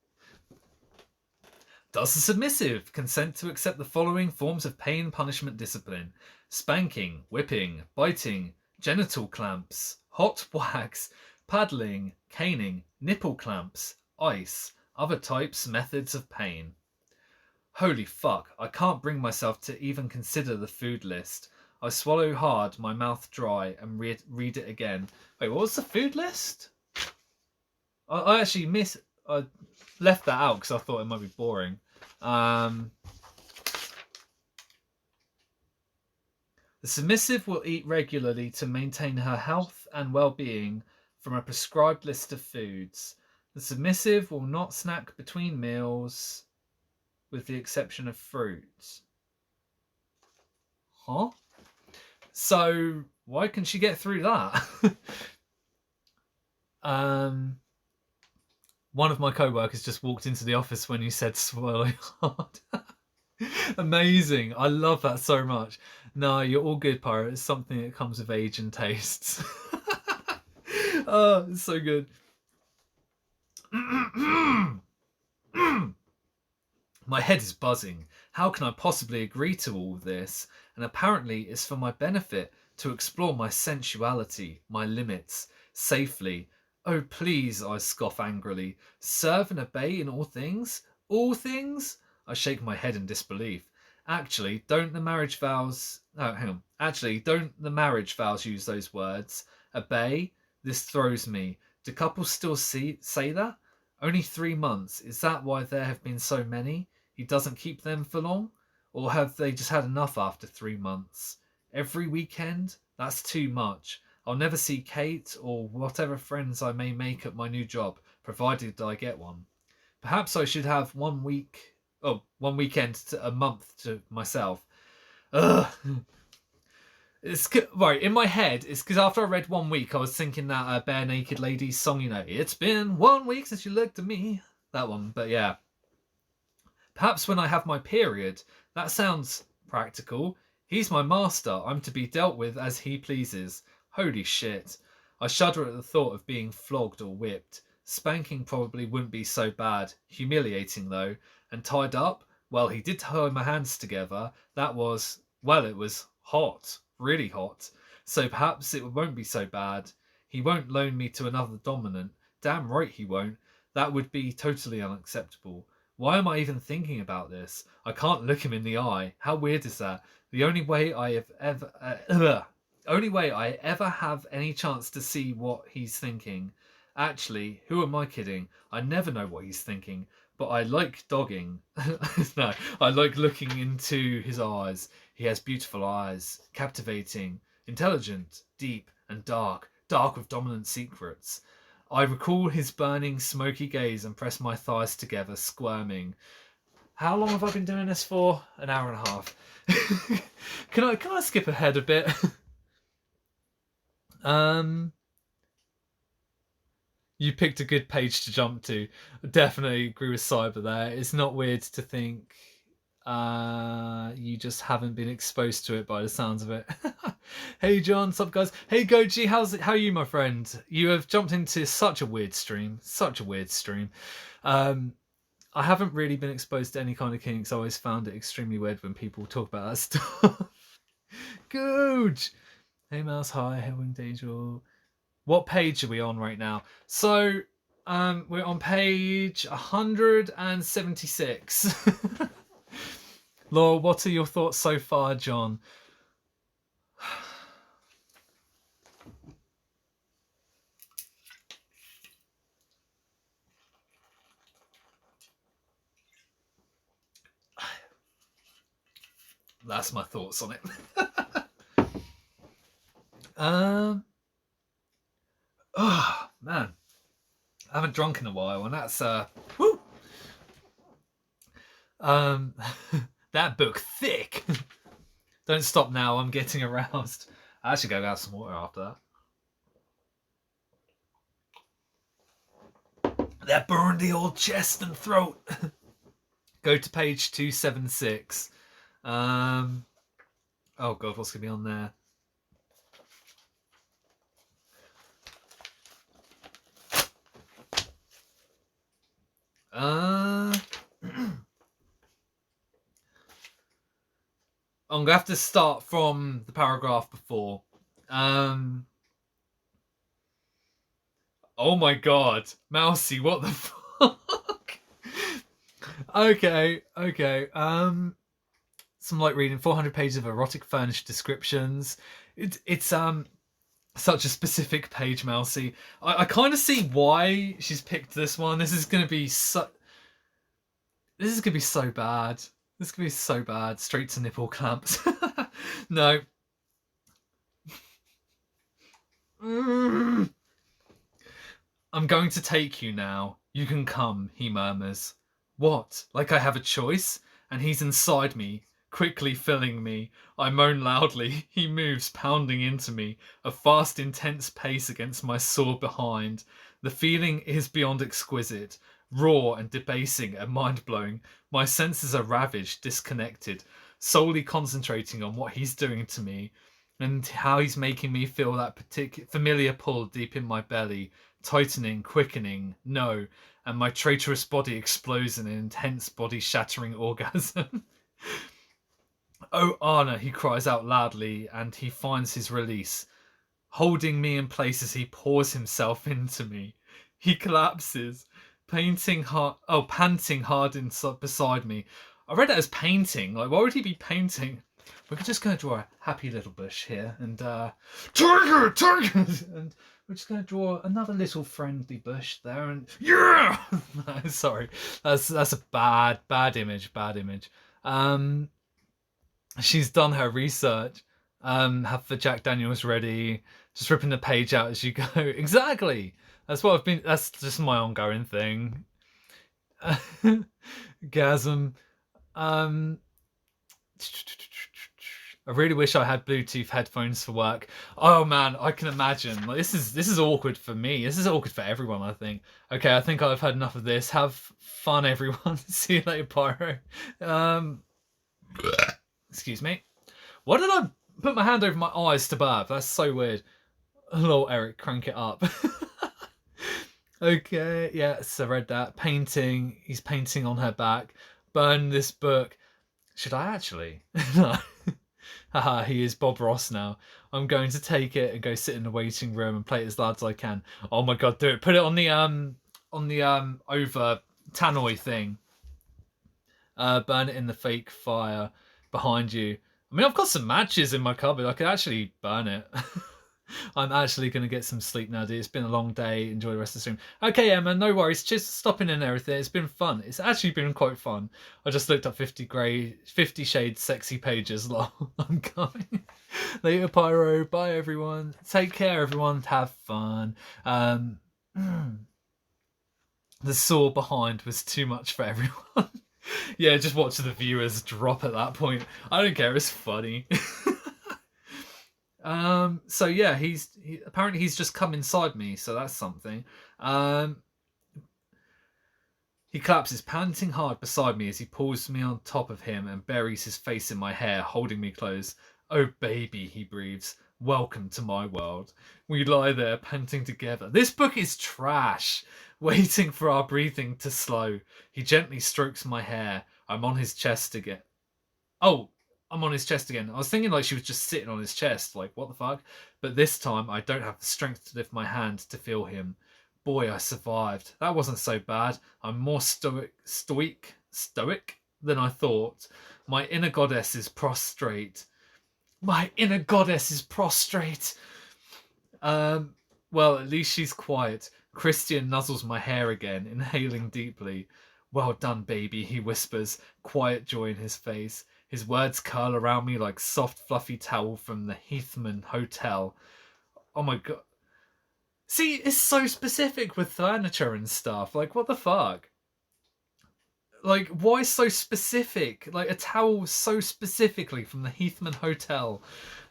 Does the submissive consent to accept the following forms of pain, punishment, discipline? Spanking, whipping, biting, genital clamps, hot wax, paddling, caning, nipple clamps, ice, other types, methods of pain. Holy fuck, I can't bring myself to even consider the food list. I swallow hard, my mouth dry, and read it again. Wait, what was the food list? I actually I left that out because I thought it might be boring. The submissive will eat regularly to maintain her health and well-being from a prescribed list of foods. The submissive will not snack between meals, with the exception of fruits. Huh? So why can she get through that? One of my co-workers just walked into the office when you said swallow hard. Amazing. I love that so much. No, you're all good, Pirate. It's something that comes with age and tastes. Oh, it's so good. My head is buzzing. How can I possibly agree to all this? And apparently it's for my benefit to explore my sensuality, my limits, safely. Oh, please, I scoff angrily. Serve and obey in all things? All things? I shake my head in disbelief. Actually, don't the marriage vows... Oh, hang on. Actually, don't the marriage vows use those words? Obey? This throws me. Do couples still say that? Only 3 months. Is that why there have been so many? He doesn't keep them for long? Or have they just had enough after 3 months? Every weekend? That's too much. I'll never see Kate or whatever friends I may make at my new job, provided I get one. Perhaps I should have 1 weekend to a month to myself. Ugh. It's right in my head. It's because after I read 1 week, I was thinking that Bare Naked Ladies song. You know, it's been 1 week since you looked at me. That one, but yeah. Perhaps when I have my period. That sounds practical. He's my master. I'm to be dealt with as he pleases. Holy shit. I shudder at the thought of being flogged or whipped. Spanking probably wouldn't be so bad. Humiliating though. And tied up? Well, he did tie my hands together. It was hot. Really hot. So perhaps it won't be so bad. He won't loan me to another dominant. Damn right he won't. That would be totally unacceptable. Why am I even thinking about this? I can't look him in the eye. How weird is that? The only way I ever have any chance to see what he's thinking. Actually, who am I kidding? I never know what he's thinking, but I like dogging. No, I like looking into his eyes. He has beautiful eyes, captivating, intelligent, deep, and dark with dominant secrets. I recall his burning, smoky gaze and press my thighs together, squirming. How long have I been doing this for? An hour and a half. Can I skip ahead a bit? You picked a good page to jump to. Definitely agree with Cyber there. It's not weird to think you just haven't been exposed to it by the sounds of it. Hey John, sup guys? Hey Goji, how are you, my friend? You have jumped into such a weird stream. I haven't really been exposed to any kind of kinks. I always found it extremely weird when people talk about that stuff. Good. Hey Mouse, hi. Hey Winged Angel. What page are we on right now? So, we're on page 176. Laura, what are your thoughts so far, John? That's my thoughts on it. Oh man, I haven't drunk in a while, and that's whew. That book thick. Don't stop now. I'm getting aroused. I should go have some water after that. That burned the old chest and throat. Go to page 276. Oh god, what's gonna be on there? I'm gonna have to start from the paragraph before. Oh my god, Mousy, what the fuck? Okay. Some light reading, 400 pages of erotic furnished descriptions. It's such a specific page, Mousy. I kind of see why she's picked this one. This is gonna be so bad. This could be so bad. Straight to nipple clamps. No. I'm going to take you now. You can come, he murmurs. What? Like I have a choice? And he's inside me, quickly filling me. I moan loudly. He moves, pounding into me, a fast, intense pace against my sore behind. The feeling is beyond exquisite, raw and debasing and mind-blowing. My senses are ravaged, disconnected, solely concentrating on what he's doing to me and how he's making me feel that familiar pull deep in my belly, tightening, quickening, no, and my traitorous body explodes in an intense body-shattering orgasm. Oh, Anna, he cries out loudly, and he finds his release. Holding me in place as he pours himself into me. He collapses, panting hard beside me. I read it as painting. Like, why would he be painting? We're just going to draw a happy little bush here, and take it, and we're just going to draw another little friendly bush there, and yeah. Sorry, that's a bad image. She's done her research. Have the Jack Daniels ready. Just ripping the page out as you go. Exactly. That's what I've been. That's just my ongoing thing. Gasm. I really wish I had Bluetooth headphones for work. Oh man, I can imagine. Like, this is awkward for me. This is awkward for everyone, I think. Okay, I think I've had enough of this. Have fun, everyone. See you later, Pyro. Excuse me. Why did I put my hand over my eyes to burp? That's so weird. Hello, Eric, crank it up. Okay, yes, I read that. Painting. He's painting on her back. Burn this book. Should I actually? No. Haha, he is Bob Ross now. I'm going to take it and go sit in the waiting room and play it as loud as I can. Oh my god, do it. Put it on the over tannoy thing. Burn it in the fake fire behind you. I mean, I've got some matches in my cupboard. I could actually burn it. I'm actually going to get some sleep now, dude. It's been a long day. Enjoy the rest of the stream. Okay, Emma, no worries. Cheers for stopping in and everything. It's been fun. It's actually been quite fun. I just looked up 50 Shades Sexy pages. Lol. I'm coming. Later, Pyro. Bye, everyone. Take care, everyone. Have fun. The saw behind was too much for everyone. Yeah, just watch the viewers drop at that point. I don't care. It's funny. So yeah, apparently he's just come inside me, so that's something. He collapses, panting hard beside me as he pulls me on top of him and buries his face in my hair, holding me close. Oh baby, he breathes. Welcome to my world. We lie there, panting together. This book is trash. Waiting for our breathing to slow. He gently strokes my hair. I'm on his chest again. Oh, I'm on his chest again. I was thinking like she was just sitting on his chest, like what the fuck? But this time I don't have the strength to lift my hand to feel him. Boy, I survived. That wasn't so bad. I'm more stoic. Then I thought, my inner goddess is prostrate. My inner goddess is prostrate. Um, well, at least she's quiet. Christian nuzzles my hair again, inhaling deeply. Well done, baby, he whispers, quiet joy in his face. His words curl around me like soft, fluffy towel from the Heathman Hotel. Oh my god. See, it's so specific with furniture and stuff. Like, what the fuck? Like, why so specific? Like, a towel so specifically from the Heathman Hotel.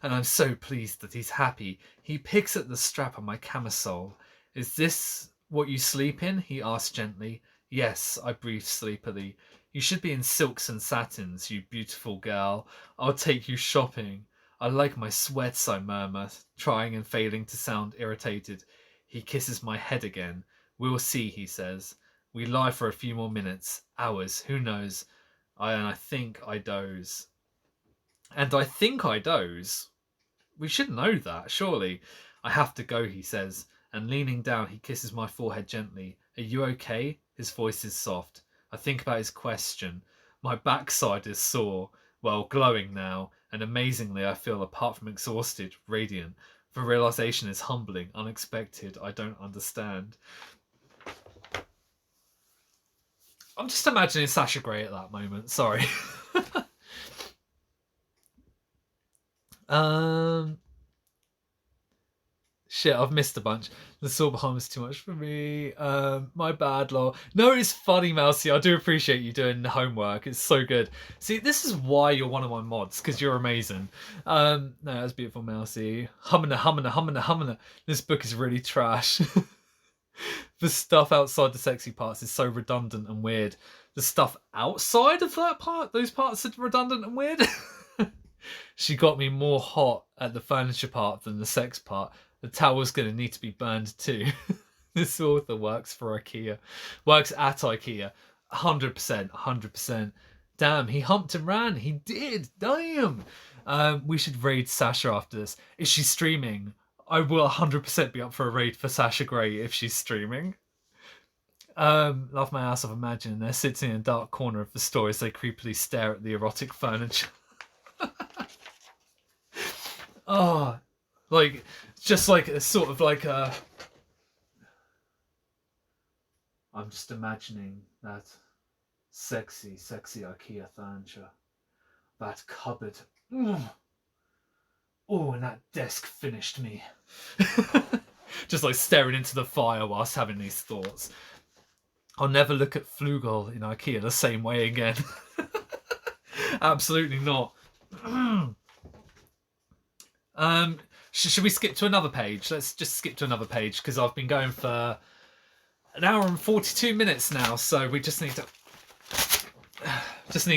And I'm so pleased that he's happy. He picks at the strap of my camisole. Is this what you sleep in? He asks gently. Yes, I breathe sleepily. You should be in silks and satins, you beautiful girl. I'll take you shopping. I like my sweats, I murmur, trying and failing to sound irritated. He kisses my head again. We'll see, he says. We lie for a few more minutes, hours, who knows? I think I doze. And I think I doze. We should know that, surely. I have to go, he says, and leaning down, he kisses my forehead gently. Are you okay? His voice is soft. I think about his question. My backside is sore, well, glowing now, and amazingly I feel, apart from exhausted, radiant. The realization is humbling, unexpected, I don't understand. I'm just imagining Sasha Grey at that moment. Sorry. Shit, I've missed a bunch. The Sorbaham is too much for me. My bad, lol. No, it's funny, Mousy. I do appreciate you doing the homework. It's so good. See, this is why you're one of my mods, because you're amazing. No, that's beautiful, Mousy. Hummina. This book is really trash. The stuff outside the sexy parts is so redundant and weird. The stuff outside of that part, those parts are redundant and weird. She got me more hot at the furniture part than the sex part. The towel's going to need to be burned too. This author works for IKEA. Works at IKEA. 100%. Damn, he humped and ran. He did. Damn. We should raid Sasha after this. Is she streaming? I will 100% be up for a raid for Sasha Grey if she's streaming. Laugh my ass off imagining they're sitting in a dark corner of the store as they creepily stare at the erotic furniture. Oh, like, just like a sort of like a... I'm just imagining that sexy IKEA furniture. That cupboard. Oh, and that desk finished me. Just like staring into the fire whilst having these thoughts. I'll never look at Flugel in IKEA the same way again. Absolutely not. Should we skip to another page? Let's just skip to another page because I've been going for an hour and 42 minutes now, so we just need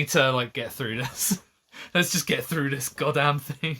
to like get through this. Let's just get through this goddamn thing.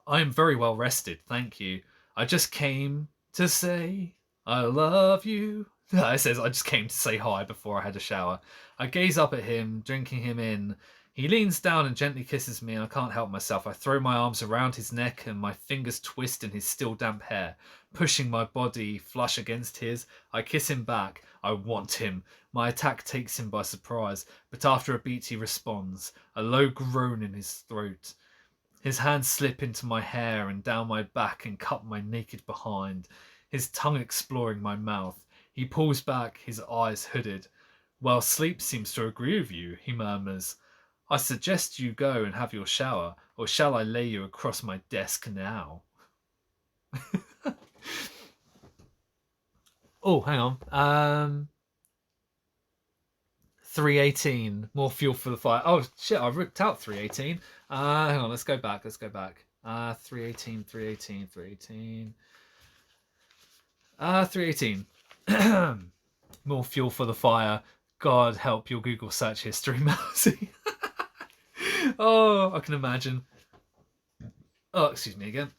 I am very well rested, thank you. I just came to say I love you. It says I just came to say hi before I had a shower. I gaze up at him, drinking him in. He leans down and gently kisses me, and I can't help myself. I throw my arms around his neck and my fingers twist in his still damp hair. Pushing my body flush against his, I kiss him back. I want him. My attack takes him by surprise, but after a beat he responds, a low groan in his throat. His hands slip into my hair and down my back and cup my naked behind, his tongue exploring my mouth. He pulls back, his eyes hooded. Well, sleep seems to agree with you, he murmurs. I suggest you go and have your shower, or shall I lay you across my desk now? Oh, hang on. 318. More fuel for the fire. Oh, shit, I ripped out 318. Hang on, let's go back. 318. 318. More fuel for the fire. God help your Google search history, Mousy. Oh, I can imagine. Oh, excuse me again.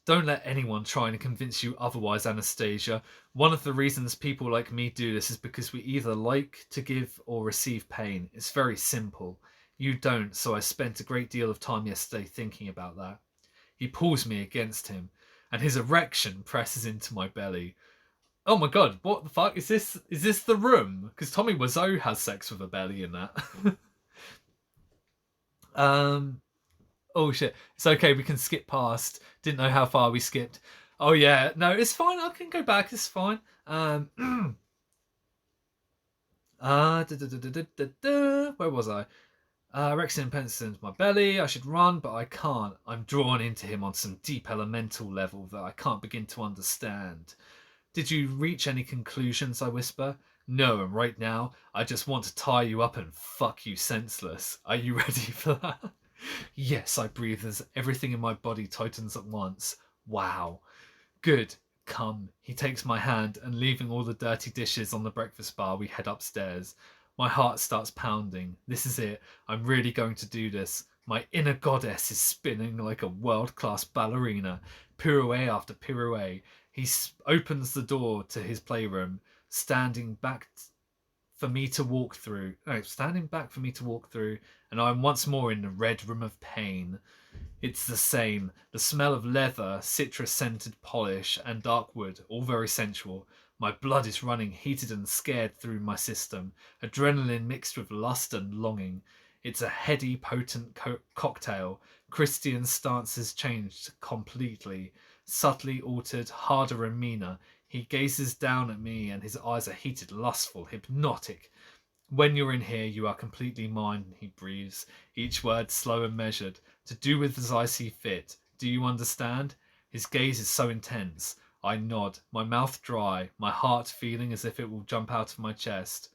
Don't let anyone try and convince you otherwise, Anastasia. One of the reasons people like me do this is because we either like to give or receive pain. It's very simple. You don't, so I spent a great deal of time yesterday thinking about that. He pulls me against him, and his erection presses into my belly. Oh my god, what the fuck? Is this the room? Because Tommy Wiseau has sex with a belly in that. Oh shit. It's okay, we can skip past. Didn't know how far we skipped. Oh yeah, no, it's fine. I can go back, it's fine. Where was I? Rexian Penson's my belly. I should run, but I can't. I'm drawn into him on some deep elemental level that I can't begin to understand. Did you reach any conclusions? I whisper. No, and right now, I just want to tie you up and fuck you senseless. Are you ready for that? Yes, I breathe as everything in my body tightens at once. Wow. Good. Come. He takes my hand, and leaving all the dirty dishes on the breakfast bar, we head upstairs. My heart starts pounding. This is it. I'm really going to do this. My inner goddess is spinning like a world-class ballerina, pirouette after pirouette. He opens the door to his playroom, standing back for me to walk through. No, standing back for me to walk through, and I'm once more in the red room of pain. It's the same. The smell of leather, citrus-scented polish, and dark wood, all very sensual. My blood is running heated and scared through my system, adrenaline mixed with lust and longing. It's a heady, potent cocktail. Christian's stance has changed completely, subtly altered, harder and meaner. He gazes down at me and his eyes are heated, lustful, hypnotic. When you're in here, you are completely mine, he breathes, each word slow and measured. To do with as I see fit. Do you understand? His gaze is so intense. I nod, my mouth dry, my heart feeling as if it will jump out of my chest.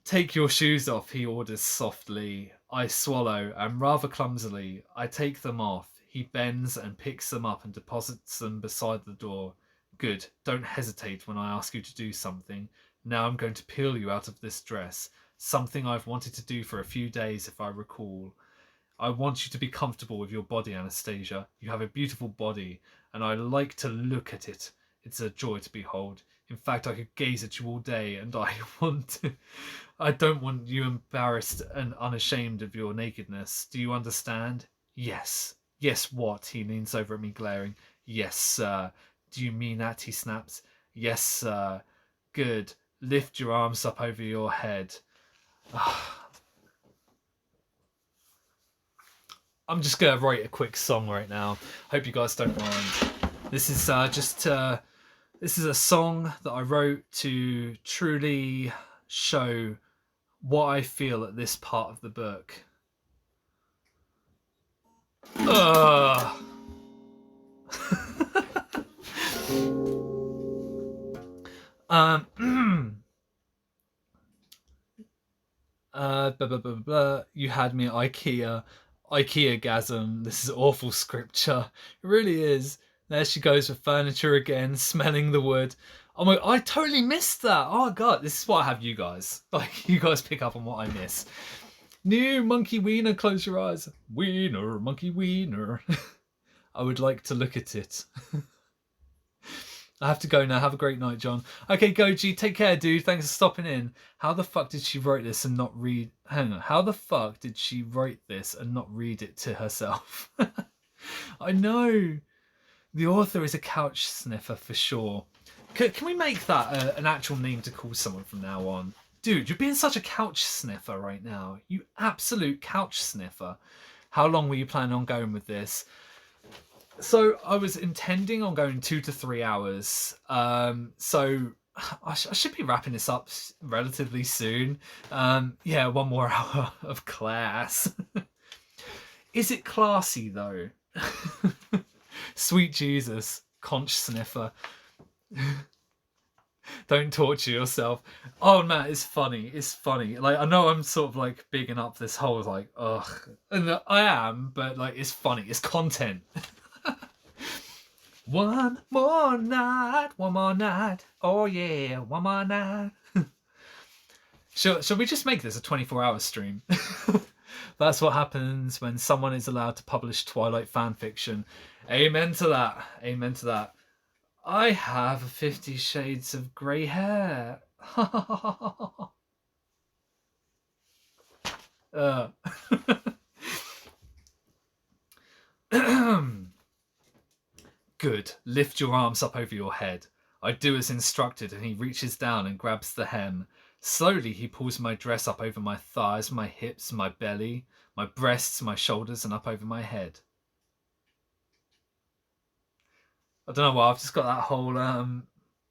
Take your shoes off, he orders softly. I swallow, and rather clumsily, I take them off. He bends and picks them up and deposits them beside the door. Good, don't hesitate when I ask you to do something. Now I'm going to peel you out of this dress. Something I've wanted to do for a few days, if I recall. I want you to be comfortable with your body, Anastasia. You have a beautiful body, and I like to look at it. It's a joy to behold. In fact, I could gaze at you all day, and I don't want you embarrassed and unashamed of your nakedness. Do you understand? Yes. Yes, what? He leans over at me, glaring. Yes, sir. Do you mean that? He snaps. Yes, sir. Good. Lift your arms up over your head. I'm just going to write a quick song right now. Hope you guys don't mind. This is this is a song that I wrote to truly show what I feel at this part of the book. Blah, blah, blah, blah. You had me at IKEA-gasm. This is awful scripture. It really is. There she goes with furniture again, smelling the wood. Oh my, I totally missed that. Oh god, this is what I have you guys. Like, you guys pick up on what I miss. New monkey wiener, close your eyes. Wiener, monkey wiener. I would like to look at it. I have to go now. Have a great night, John. Okay, Goji, take care, dude. Thanks for stopping in. How the fuck did she write this and not read... Hang on. How the fuck did she write this and not read it to herself? I know. The author is a couch sniffer for sure. Can we make that an actual name to call someone from now on? Dude, you're being such a couch sniffer right now. You absolute couch sniffer. How long were you planning on going with this? So I was intending on going 2 to 3 hours. So I should be wrapping this up relatively soon. Yeah, 1 more hour of class. Is it classy though? Sweet Jesus, conch sniffer. Don't torture yourself. Oh man, it's funny. It's funny. Like, I know I'm sort of like bigging up this whole like, ugh, and I am, but like, it's funny. It's content. One more night, one more night. Oh yeah, one more night. Shall we just make this a 24-hour stream? That's what happens when someone is allowed to publish Twilight fanfiction. Amen to that. Amen to that. I have 50 shades of grey hair. Good. Lift your arms up over your head. I do as instructed, and he reaches down and grabs the hem. Slowly, he pulls my dress up over my thighs, my hips, my belly, my breasts, my shoulders, and up over my head. I don't know why, I've just got that whole,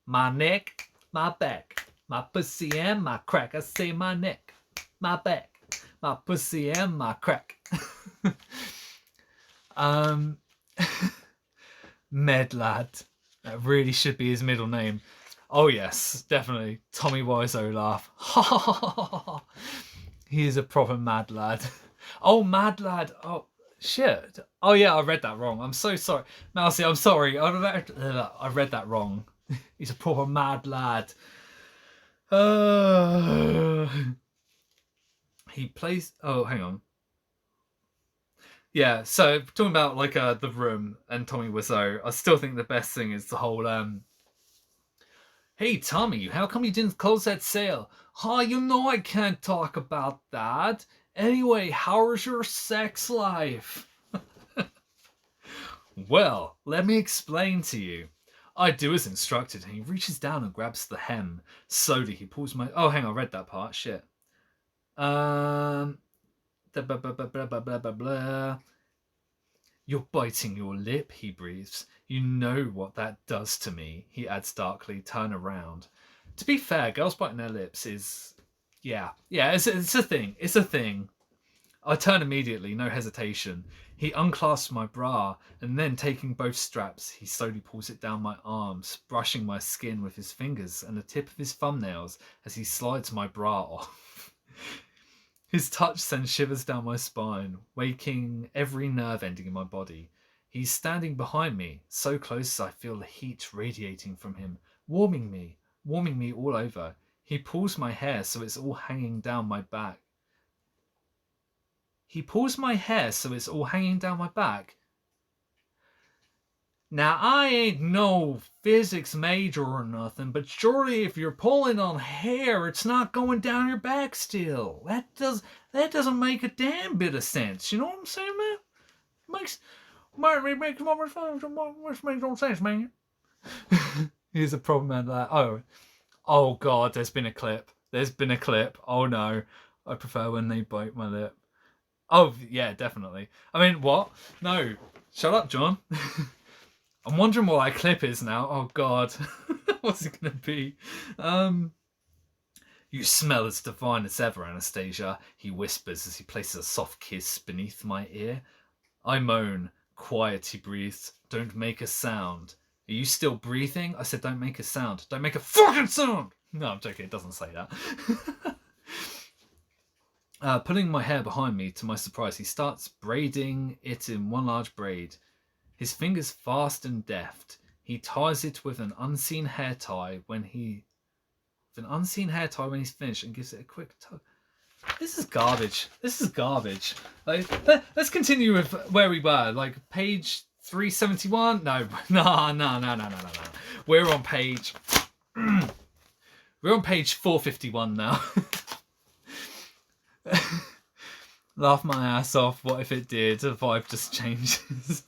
my neck, my back, my pussy and my crack. I say my neck, my back, my pussy and my crack. Med Lad. That really should be his middle name. Oh yes, definitely. Tommy Wiseau laugh. He is a proper mad lad. Oh, mad lad. Oh, shit. Oh yeah, I read that wrong. I'm so sorry. Mousy, I'm sorry. I read that wrong. He's a proper mad lad. He plays... Oh, hang on. Yeah, so talking about like The Room and Tommy Wiseau, I still think the best thing is the whole hey Tommy, how come you didn't close that sale? Oh, you know I can't talk about that. Anyway, how's your sex life? Well, let me explain to you. I do as instructed, and he reaches down and grabs the hem. Slowly he pulls my... Oh, hang on, I read that part. Shit. Blah, blah, blah, blah, blah, blah, blah, blah. You're biting your lip, he breathes. You know what that does to me, he adds darkly. Turn around. To be fair, girls biting their lips is... Yeah, it's a thing. It's a thing. I turn immediately, no hesitation. He unclasps my bra, and then taking both straps, he slowly pulls it down my arms, brushing my skin with his fingers and the tip of his thumbnails as he slides my bra off. His touch sends shivers down my spine, waking every nerve ending in my body. He's standing behind me, so close I feel the heat radiating from him, warming me all over. He pulls my hair so it's all hanging down my back. Now, I ain't no physics major or nothing, but surely if you're pulling on hair, it's not going down your back still. That doesn't make a damn bit of sense. You know what I'm saying, man? Makes no sense, man. Here's a problem, man. That oh god, there's been a clip. Oh no, I prefer when they bite my lip. Oh yeah, definitely. I mean, what? No, shut up, John. I'm wondering what that clip is now. Oh god, what's it gonna be? You smell as divine as ever, Anastasia, he whispers as he places a soft kiss beneath my ear. I moan. Quiet, he breathes. Don't make a sound. Are you still breathing? I said don't make a sound. Don't make a fucking sound! No, I'm joking, it doesn't say that. Pulling my hair behind me, to my surprise, he starts braiding it in one large braid. His fingers fast and deft. He ties it with an unseen hair tie when he's finished and gives it a quick tug. This is garbage. Like, let's continue with where we were. Like page 371. No. We're on page 451 now. Laugh my ass off. What if it did? The vibe just changes.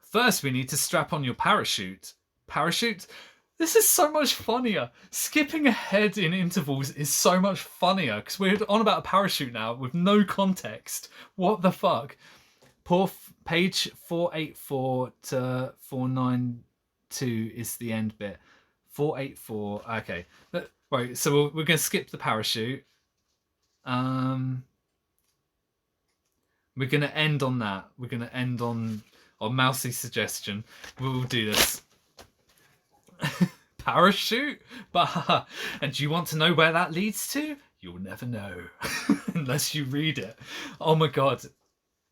First, we need to strap on your parachute. Parachute? This is so much funnier. Skipping ahead in intervals is so much funnier because we're on about a parachute now with no context. What the fuck? Page 484 to 492 is the end bit. 484. Okay. Right, so we're going to skip the parachute. We're going to end on that. We're going to end on Mousie's suggestion. We'll do this. Parachute? And do you want to know where that leads to? You'll never know. Unless you read it. Oh my god.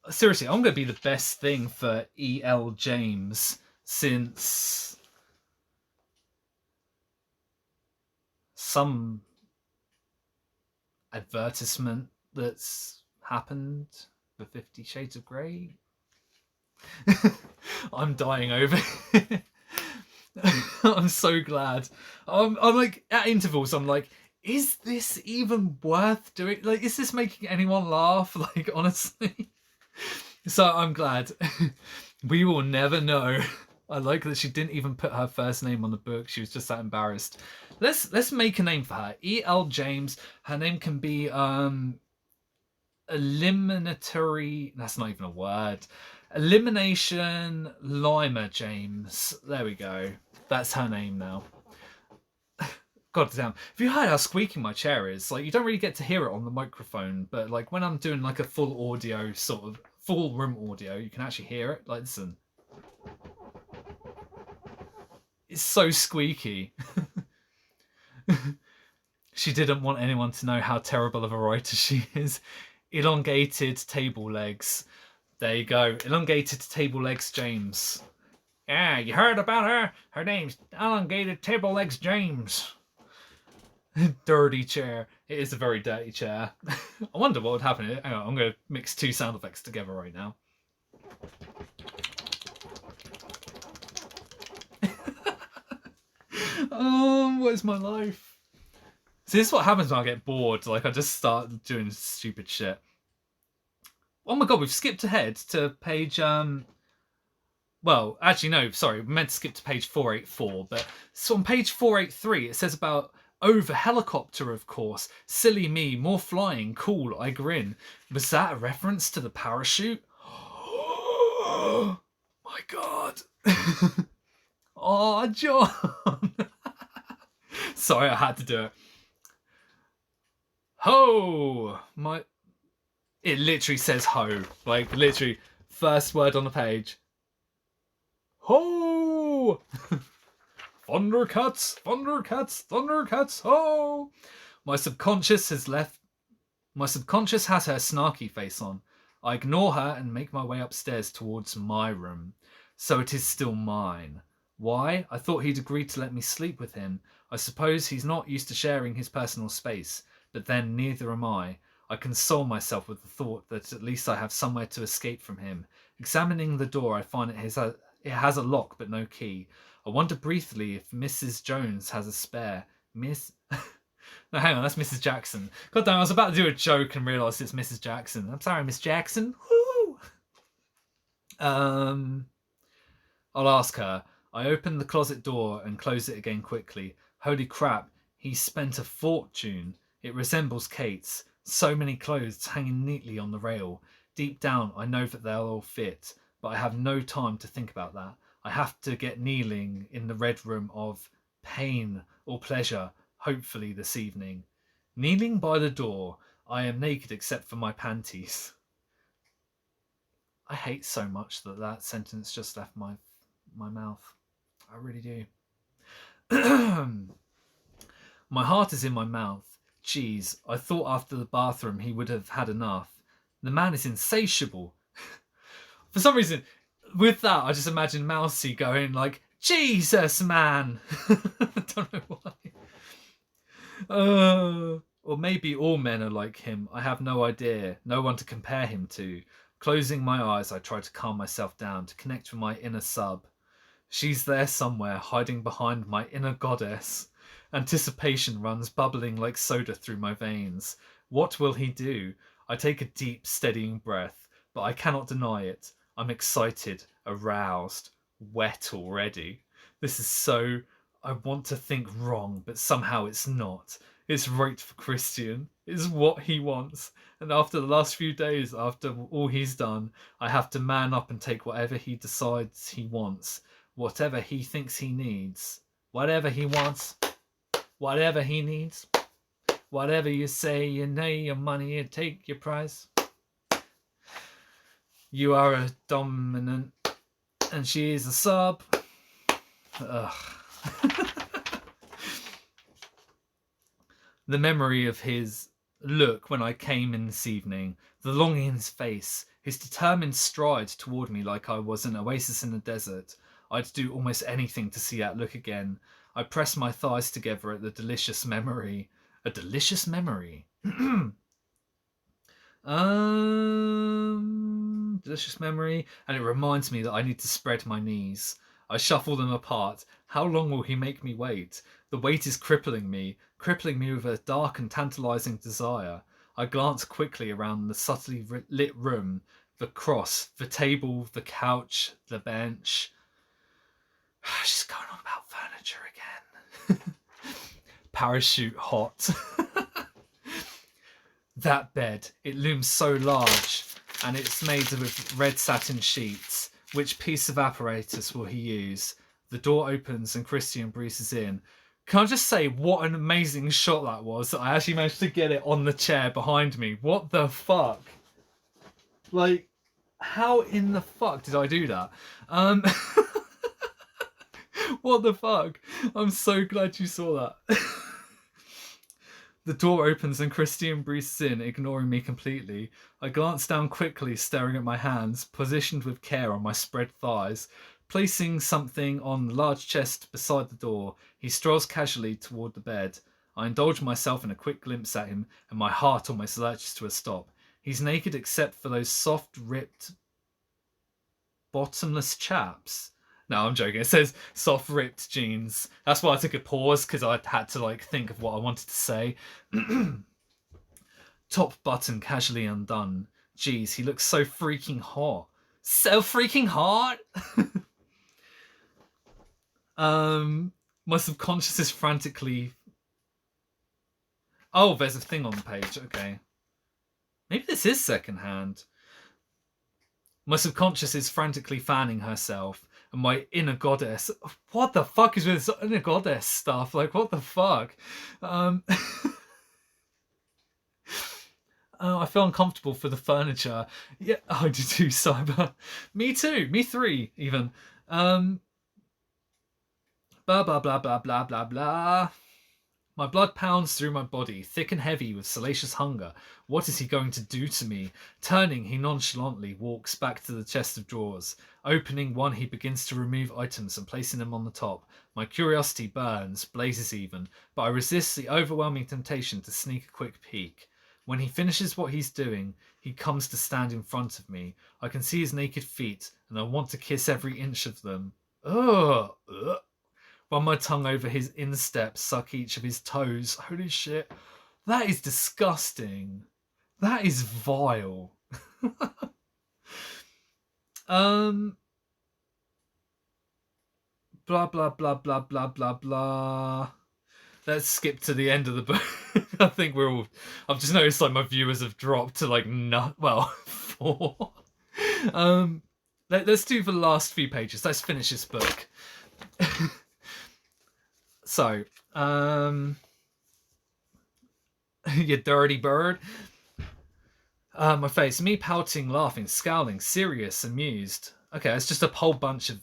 Seriously, I'm going to be the best thing for E.L. James since some advertisement that's happened for 50 Shades of Grey. I'm dying over it. I'm so glad. I'm like, at intervals, I'm like, is this even worth doing? Like, is this making anyone laugh? Like, honestly. So I'm glad. We will never know. I like that she didn't even put her first name on the book. She was just that embarrassed. Let's make a name for her. E.L. James. Her name can be eliminatory. That's not even a word. Elimination Lima James. There we go. That's her name now. God damn. Have you heard how squeaky my chair is? Like, you don't really get to hear it on the microphone, but like when I'm doing like a full audio, sort of full room audio, you can actually hear it. Like, listen. It's so squeaky. She didn't want anyone to know how terrible of a writer she is. Elongated table legs. There you go. Elongated table legs James. Yeah, you heard about her? Her name's Elongated Table Legs James. Dirty chair. It is a very dirty chair. I wonder what would happen. Hang on, I'm going to mix two sound effects together right now. Oh, what is my life? See, this is what happens when I get bored. Like, I just start doing stupid shit. Oh my god, we've skipped ahead to page... Well, actually, no, sorry. We meant to skip to page 484. But so on page 483, it says about... Over helicopter, of course. Silly me, more flying, cool, I grin. Was that a reference to the parachute? Oh my god. Oh, John. Sorry, I had to do it. Ho! It literally says ho. Like, literally, first word on the page. Ho! Thundercats, Thundercats, Thundercats, ho! My subconscious has her snarky face on. I ignore her and make my way upstairs towards my room. So it is still mine. Why? I thought he'd agreed to let me sleep with him. I suppose he's not used to sharing his personal space, but then neither am I. I console myself with the thought that at least I have somewhere to escape from him. Examining the door, I find it has a lock but no key. I wonder briefly if Mrs. Jones has a spare. No, hang on, that's Mrs. Jackson. God damn, I was about to do a joke and realised it's Mrs. Jackson. I'm sorry, Miss Jackson. Woo! I'll ask her. I open the closet door and close it again quickly. Holy crap, he spent a fortune. It resembles Kate's. So many clothes hanging neatly on the rail. Deep down, I know that they'll all fit, but I have no time to think about that. I have to get kneeling in the red room of pain or pleasure, hopefully this evening. Kneeling by the door, I am naked except for my panties. I hate so much that sentence just left my mouth. I really do. My heart is in my mouth. Jeez, I thought after the bathroom he would have had enough. The man is insatiable. For some reason, with that, I just imagine Mousy going like, Jesus, man! I don't know why. Or maybe all men are like him. I have no idea. No one to compare him to. Closing my eyes, I try to calm myself down, to connect with my inner sub. She's there somewhere, hiding behind my inner goddess. Anticipation runs bubbling like soda through my veins. What will he do? I take a deep, steadying breath, but I cannot deny it. I'm excited, aroused, wet already. This is so... I want to think wrong, but somehow it's not. It's right for Christian. It's what he wants. And after the last few days, after all he's done, I have to man up and take whatever he decides he wants. Whatever he thinks he needs. Whatever he wants. Whatever he needs. Whatever you say, you know your money, you take your price. You are a dominant and she is a sub. Ugh. The memory of his look when I came in this evening, the longing in his face, his determined stride toward me like I was an oasis in the desert. I'd do almost anything to see that look again. I pressed my thighs together at the delicious memory. A delicious memory. Delicious memory, and it reminds me that I need to spread my knees. I shuffle them apart. How long will he make me wait? The weight is crippling me with a dark and tantalizing desire. I glance quickly around the subtly lit room, the cross, the table, the couch, the bench. She's going on about furniture again. Parachute hot. That bed, it looms so large, and it's made of red satin sheets. Which piece of apparatus will he use? The door opens and Christian breezes in. Can I just say what an amazing shot that was? I actually managed to get it on the chair behind me. What the fuck? Like, how in the fuck did I do that? What the fuck? I'm so glad you saw that. The door opens and Christian breezes in, ignoring me completely. I glance down quickly, staring at my hands, positioned with care on my spread thighs. Placing something on the large chest beside the door, he strolls casually toward the bed. I indulge myself in a quick glimpse at him, and my heart almost lurches to a stop. He's naked except for those soft, ripped, bottomless chaps. No, I'm joking. It says soft ripped jeans. That's why I took a pause, because I had to like think of what I wanted to say. Top button casually undone. Jeez, he looks so freaking hot. So freaking hot! My subconscious is frantically... Oh, there's a thing on the page. Okay. Maybe this is secondhand. My subconscious is frantically fanning herself, and my inner goddess... What the fuck is with this inner goddess stuff? Like, what the fuck? I feel uncomfortable for the furniture. Yeah, I do too, Cyber. Me too. Me three, even. Blah, blah, blah, blah, blah, blah, blah. My blood pounds through my body, thick and heavy with salacious hunger. What is he going to do to me? Turning, he nonchalantly walks back to the chest of drawers. Opening one, he begins to remove items and placing them on the top. My curiosity burns, blazes even, but I resist the overwhelming temptation to sneak a quick peek. When he finishes what he's doing, he comes to stand in front of me. I can see his naked feet, and I want to kiss every inch of them. Ugh! Run my tongue over his instep, suck each of his toes. Holy shit. That is disgusting. That is vile. Blah, blah, blah, blah, blah, blah, blah. Let's skip to the end of the book. I think we're all... I've just noticed like my viewers have dropped to like 4. Let's do the last few pages. Let's finish this book. So, you dirty bird. My face, me pouting, laughing, scowling, serious, amused. Okay, it's just a whole bunch of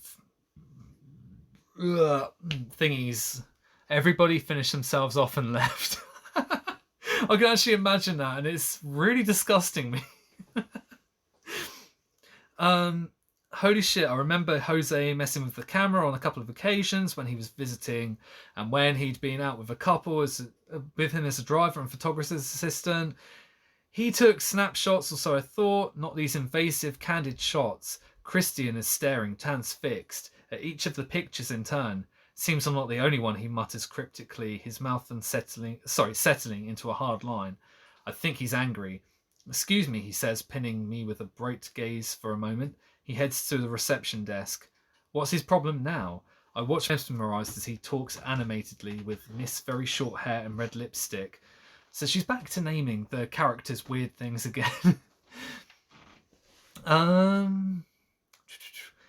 thingies. Everybody finished themselves off and left. I can actually imagine that, and it's really disgusting me. Holy shit, I remember Jose messing with the camera on a couple of occasions when he was visiting, and when he'd been out with a couple with him as a driver and photographer's assistant. He took snapshots, or so I thought, not these invasive, candid shots. Christian is staring, transfixed, at each of the pictures in turn. Seems I'm not the only one, he mutters cryptically, his mouth settling into a hard line. I think he's angry. Excuse me, he says, pinning me with a bright gaze for a moment. He heads to the reception desk. What's his problem now? I watch mesmerised as he talks animatedly with Miss Very Short Hair and red lipstick. So she's back to naming the characters weird things again.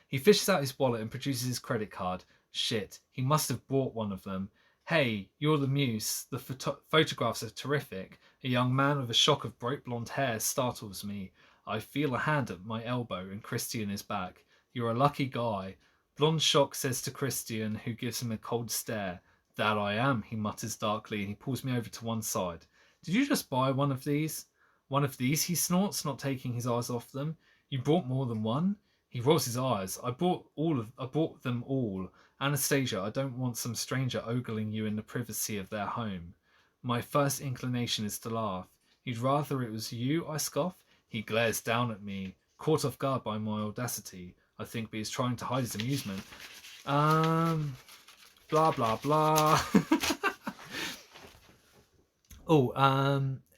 He fishes out his wallet and produces his credit card. Shit, he must have bought one of them. Hey, you're the muse. The photographs are terrific. A young man with a shock of bright blonde hair startles me. I feel a hand at my elbow and Christian is back. You're a lucky guy. Blonde Shock says to Christian, who gives him a cold stare. That I am, he mutters darkly, and he pulls me over to one side. Did you just buy one of these? One of these, he snorts, not taking his eyes off them. You bought more than one? He rolls his eyes. I bought them all. Anastasia, I don't want some stranger ogling you in the privacy of their home. My first inclination is to laugh. You'd rather it was you, I scoff? He glares down at me, caught off guard by my audacity, I think, but he's trying to hide his amusement. Blah, blah, blah.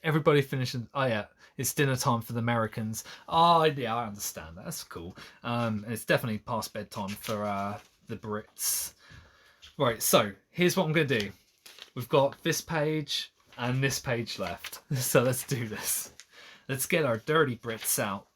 Everybody finishing... Oh, yeah. It's dinner time for the Americans. Oh, yeah, I understand that. That's cool. It's definitely past bedtime for the Brits. Right, so here's what I'm going to do. We've got this page and this page left. So let's do this. Let's get our dirty Brits out.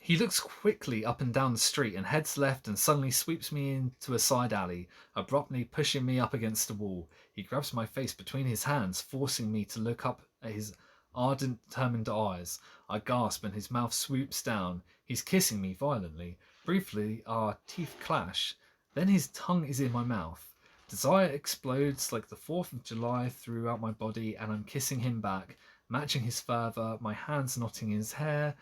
He looks quickly up and down the street and heads left and suddenly sweeps me into a side alley, abruptly pushing me up against the wall. He grabs my face between his hands, forcing me to look up at his ardent, determined eyes. I gasp and his mouth swoops down. He's kissing me violently. Briefly, our teeth clash. Then his tongue is in my mouth. Desire explodes like the 4th of July throughout my body, and I'm kissing him back, matching his fervour, my hands knotting his hair.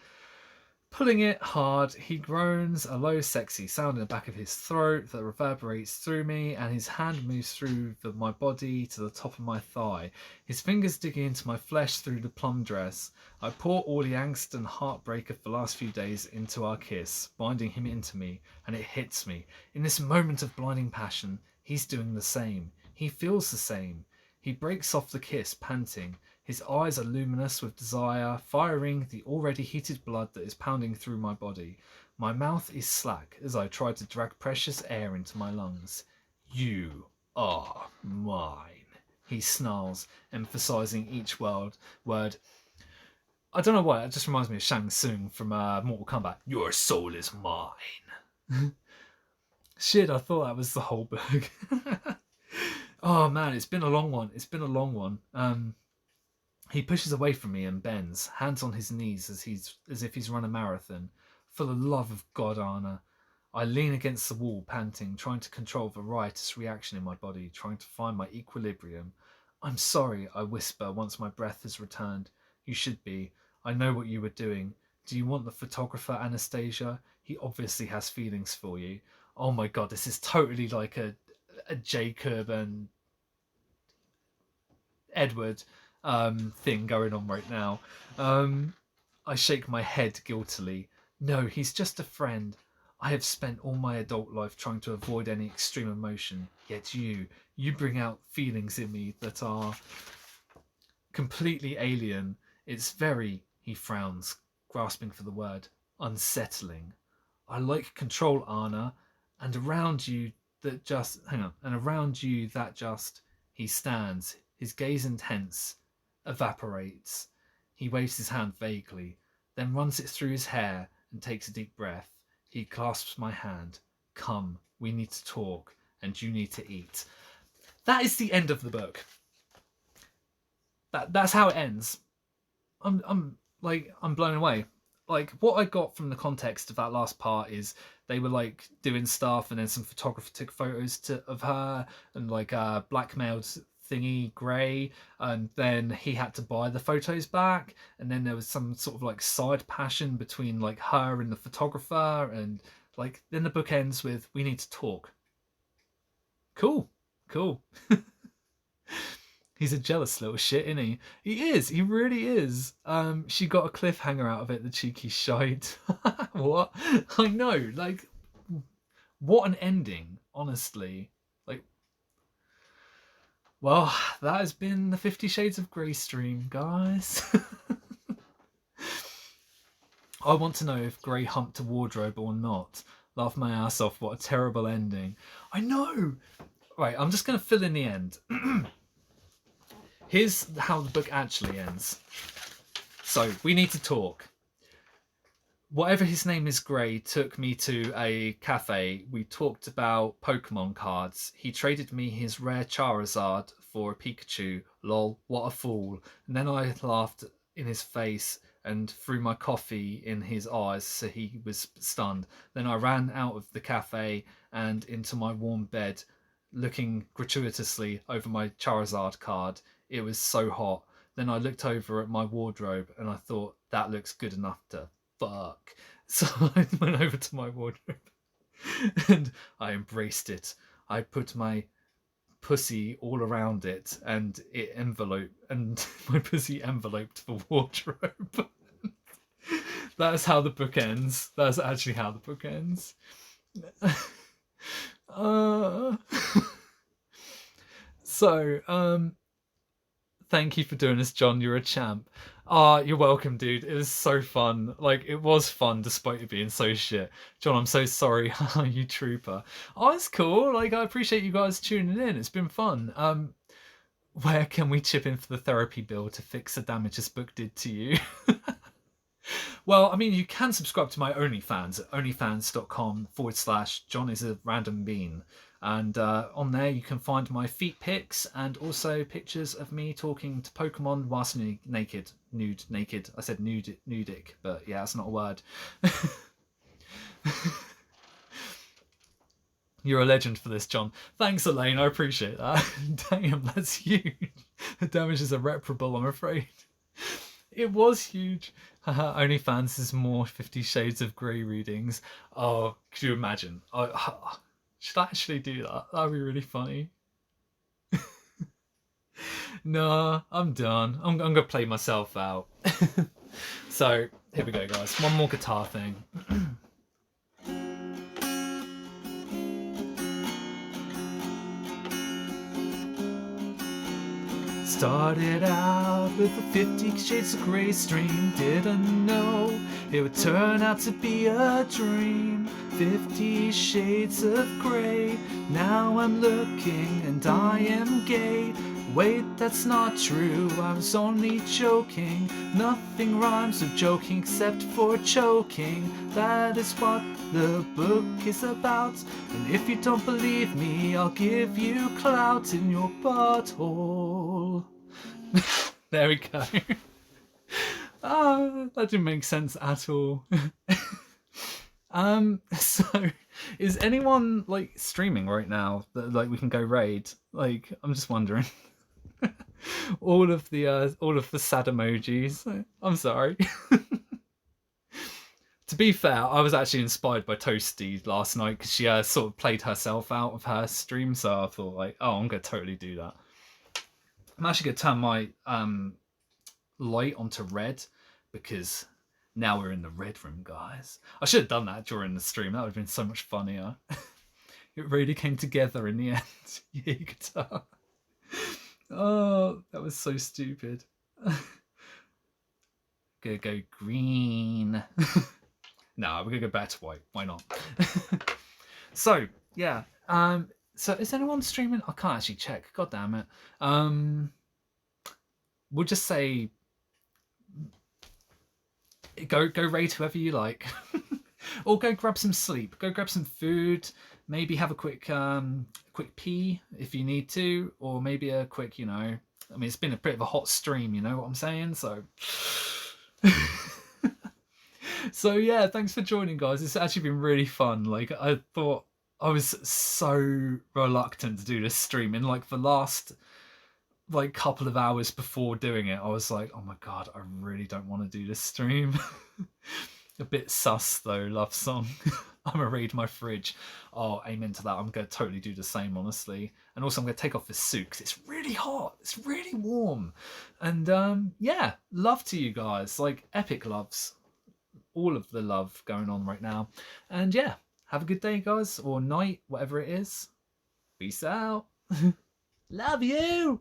Pulling it hard, he groans a low, sexy sound in the back of his throat that reverberates through me, and his hand moves through my body to the top of my thigh. His fingers digging into my flesh through the plum dress. I pour all the angst and heartbreak of the last few days into our kiss, binding him into me, and it hits me. In this moment of blinding passion, he's doing the same. He feels the same. He breaks off the kiss, panting. His eyes are luminous with desire, firing the already heated blood that is pounding through my body. My mouth is slack as I try to drag precious air into my lungs. You are mine, he snarls, emphasising each word. I don't know why, it just reminds me of Shang Tsung from Mortal Kombat. Your soul is mine. Shit, I thought that was the whole book. Oh man, it's been a long one. He pushes away from me and bends, hands on his knees as if he's run a marathon. For the love of God, Anna. I lean against the wall, panting, trying to control the riotous reaction in my body, trying to find my equilibrium. I'm sorry, I whisper once my breath has returned. You should be. I know what you were doing. Do you want the photographer, Anastasia? He obviously has feelings for you. Oh my God, this is totally like a Jacob and Edward thing going on right now. I shake my head guiltily. No, he's just a friend. I have spent all my adult life trying to avoid any extreme emotion, yet you bring out feelings in me that are completely alien. It's very, he frowns, grasping for the word, unsettling. I like control, Anna, and around you that just, he stands, his gaze intense, evaporates. He waves his hand vaguely, then runs it through his hair and takes a deep breath. He clasps my hand. Come, we need to talk, and you need to eat. That is the end of the book. That's how it ends. I'm blown away. Like, what I got from the context of that last part is they were like doing stuff, and then some photographer took photos of her and like blackmailed thingy Grey, and then he had to buy the photos back, and then there was some sort of like side passion between like her and the photographer, and like then the book ends with we need to talk. Cool. He's a jealous little shit, isn't he? He is. He really is. She got a cliffhanger out of it, the cheeky shite. What? I know. Like, what an ending, honestly. Like, well, that has been the 50 Shades of Grey stream, guys. I want to know if Grey humped a wardrobe or not. Laugh my ass off. What a terrible ending. I know. Right, I'm just going to fill in the end. Here's how the book actually ends. So, we need to talk. Whatever his name is, Grey, took me to a cafe. We talked about Pokemon cards. He traded me his rare Charizard for a Pikachu. Lol, what a fool. And then I laughed in his face and threw my coffee in his eyes, so he was stunned. Then I ran out of the cafe and into my warm bed, looking gratuitously over my Charizard card. It was so hot. Then I looked over at my wardrobe and I thought, that looks good enough to fuck. So I went over to my wardrobe and I embraced it. I put my pussy all around it, and my pussy enveloped the wardrobe. That's how the book ends. That's actually how the book ends. So, Thank you for doing this, John. You're a champ. Ah, you're welcome, dude. It was so fun. Like, it was fun despite it being so shit. John, I'm so sorry. You trooper. Oh, it's cool. Like, I appreciate you guys tuning in. It's been fun. Where can we chip in for the therapy bill to fix the damage this book did to you? Well, I mean, you can subscribe to my OnlyFans at onlyfans.com/John is a random bean. And on there, you can find my feet pics and also pictures of me talking to Pokemon whilst naked. Nude, naked. I said nudic, but yeah, that's not a word. You're a legend for this, John. Thanks, Elaine. I appreciate that. Damn, that's huge. The damage is irreparable, I'm afraid. It was huge. OnlyFans is more 50 Shades of Grey readings. Oh, could you imagine? Should I actually do that? That'd be really funny. No, I'm done. I'm gonna play myself out. So, here we go, guys. One more guitar thing. Started out with a 50 Shades of Grey stream. Didn't know it would turn out to be a dream. 50 Shades of Grey. Now I'm looking and I am gay. Wait, that's not true, I was only joking. Nothing rhymes with joking except for choking. That is what the book is about. And if you don't believe me, I'll give you clout in your butthole. There we go. That didn't make sense at all. So is anyone like streaming right now that like we can go raid? Like, I'm just wondering. all of the sad emojis. I'm sorry. To be fair, I was actually inspired by Toasty last night because she sort of played herself out of her stream, so I thought like, oh, I'm gonna totally do that. I'm actually gonna turn my light onto red because now we're in the red room, guys. I should have done that during the stream. That would have been so much funnier. It really came together in the end. Yeah, guitar. Oh, that was so stupid. Gonna go green. No, we're gonna go back to white. Why not? So yeah. So is anyone streaming? I can't actually check. God damn it. We'll just say go raid whoever you like. Or go grab some sleep. Go grab some food. Maybe have a quick pee if you need to, or maybe a quick, I mean, it's been a bit of a hot stream, you know what I'm saying? So so yeah, thanks for joining, guys. It's actually been really fun. Like, I thought I was so reluctant to do this stream in like the last like couple of hours before doing it. I was like, oh my god, I really don't want to do this stream. A bit sus though, love song. I'm gonna read my fridge. Oh, amen to that. I'm gonna totally do the same, honestly. And also I'm gonna take off this suit because it's really hot. It's really warm. And yeah, love to you guys. Like, epic loves. All of the love going on right now. And yeah, have a good day, guys, or night, whatever it is. Peace out. Love you.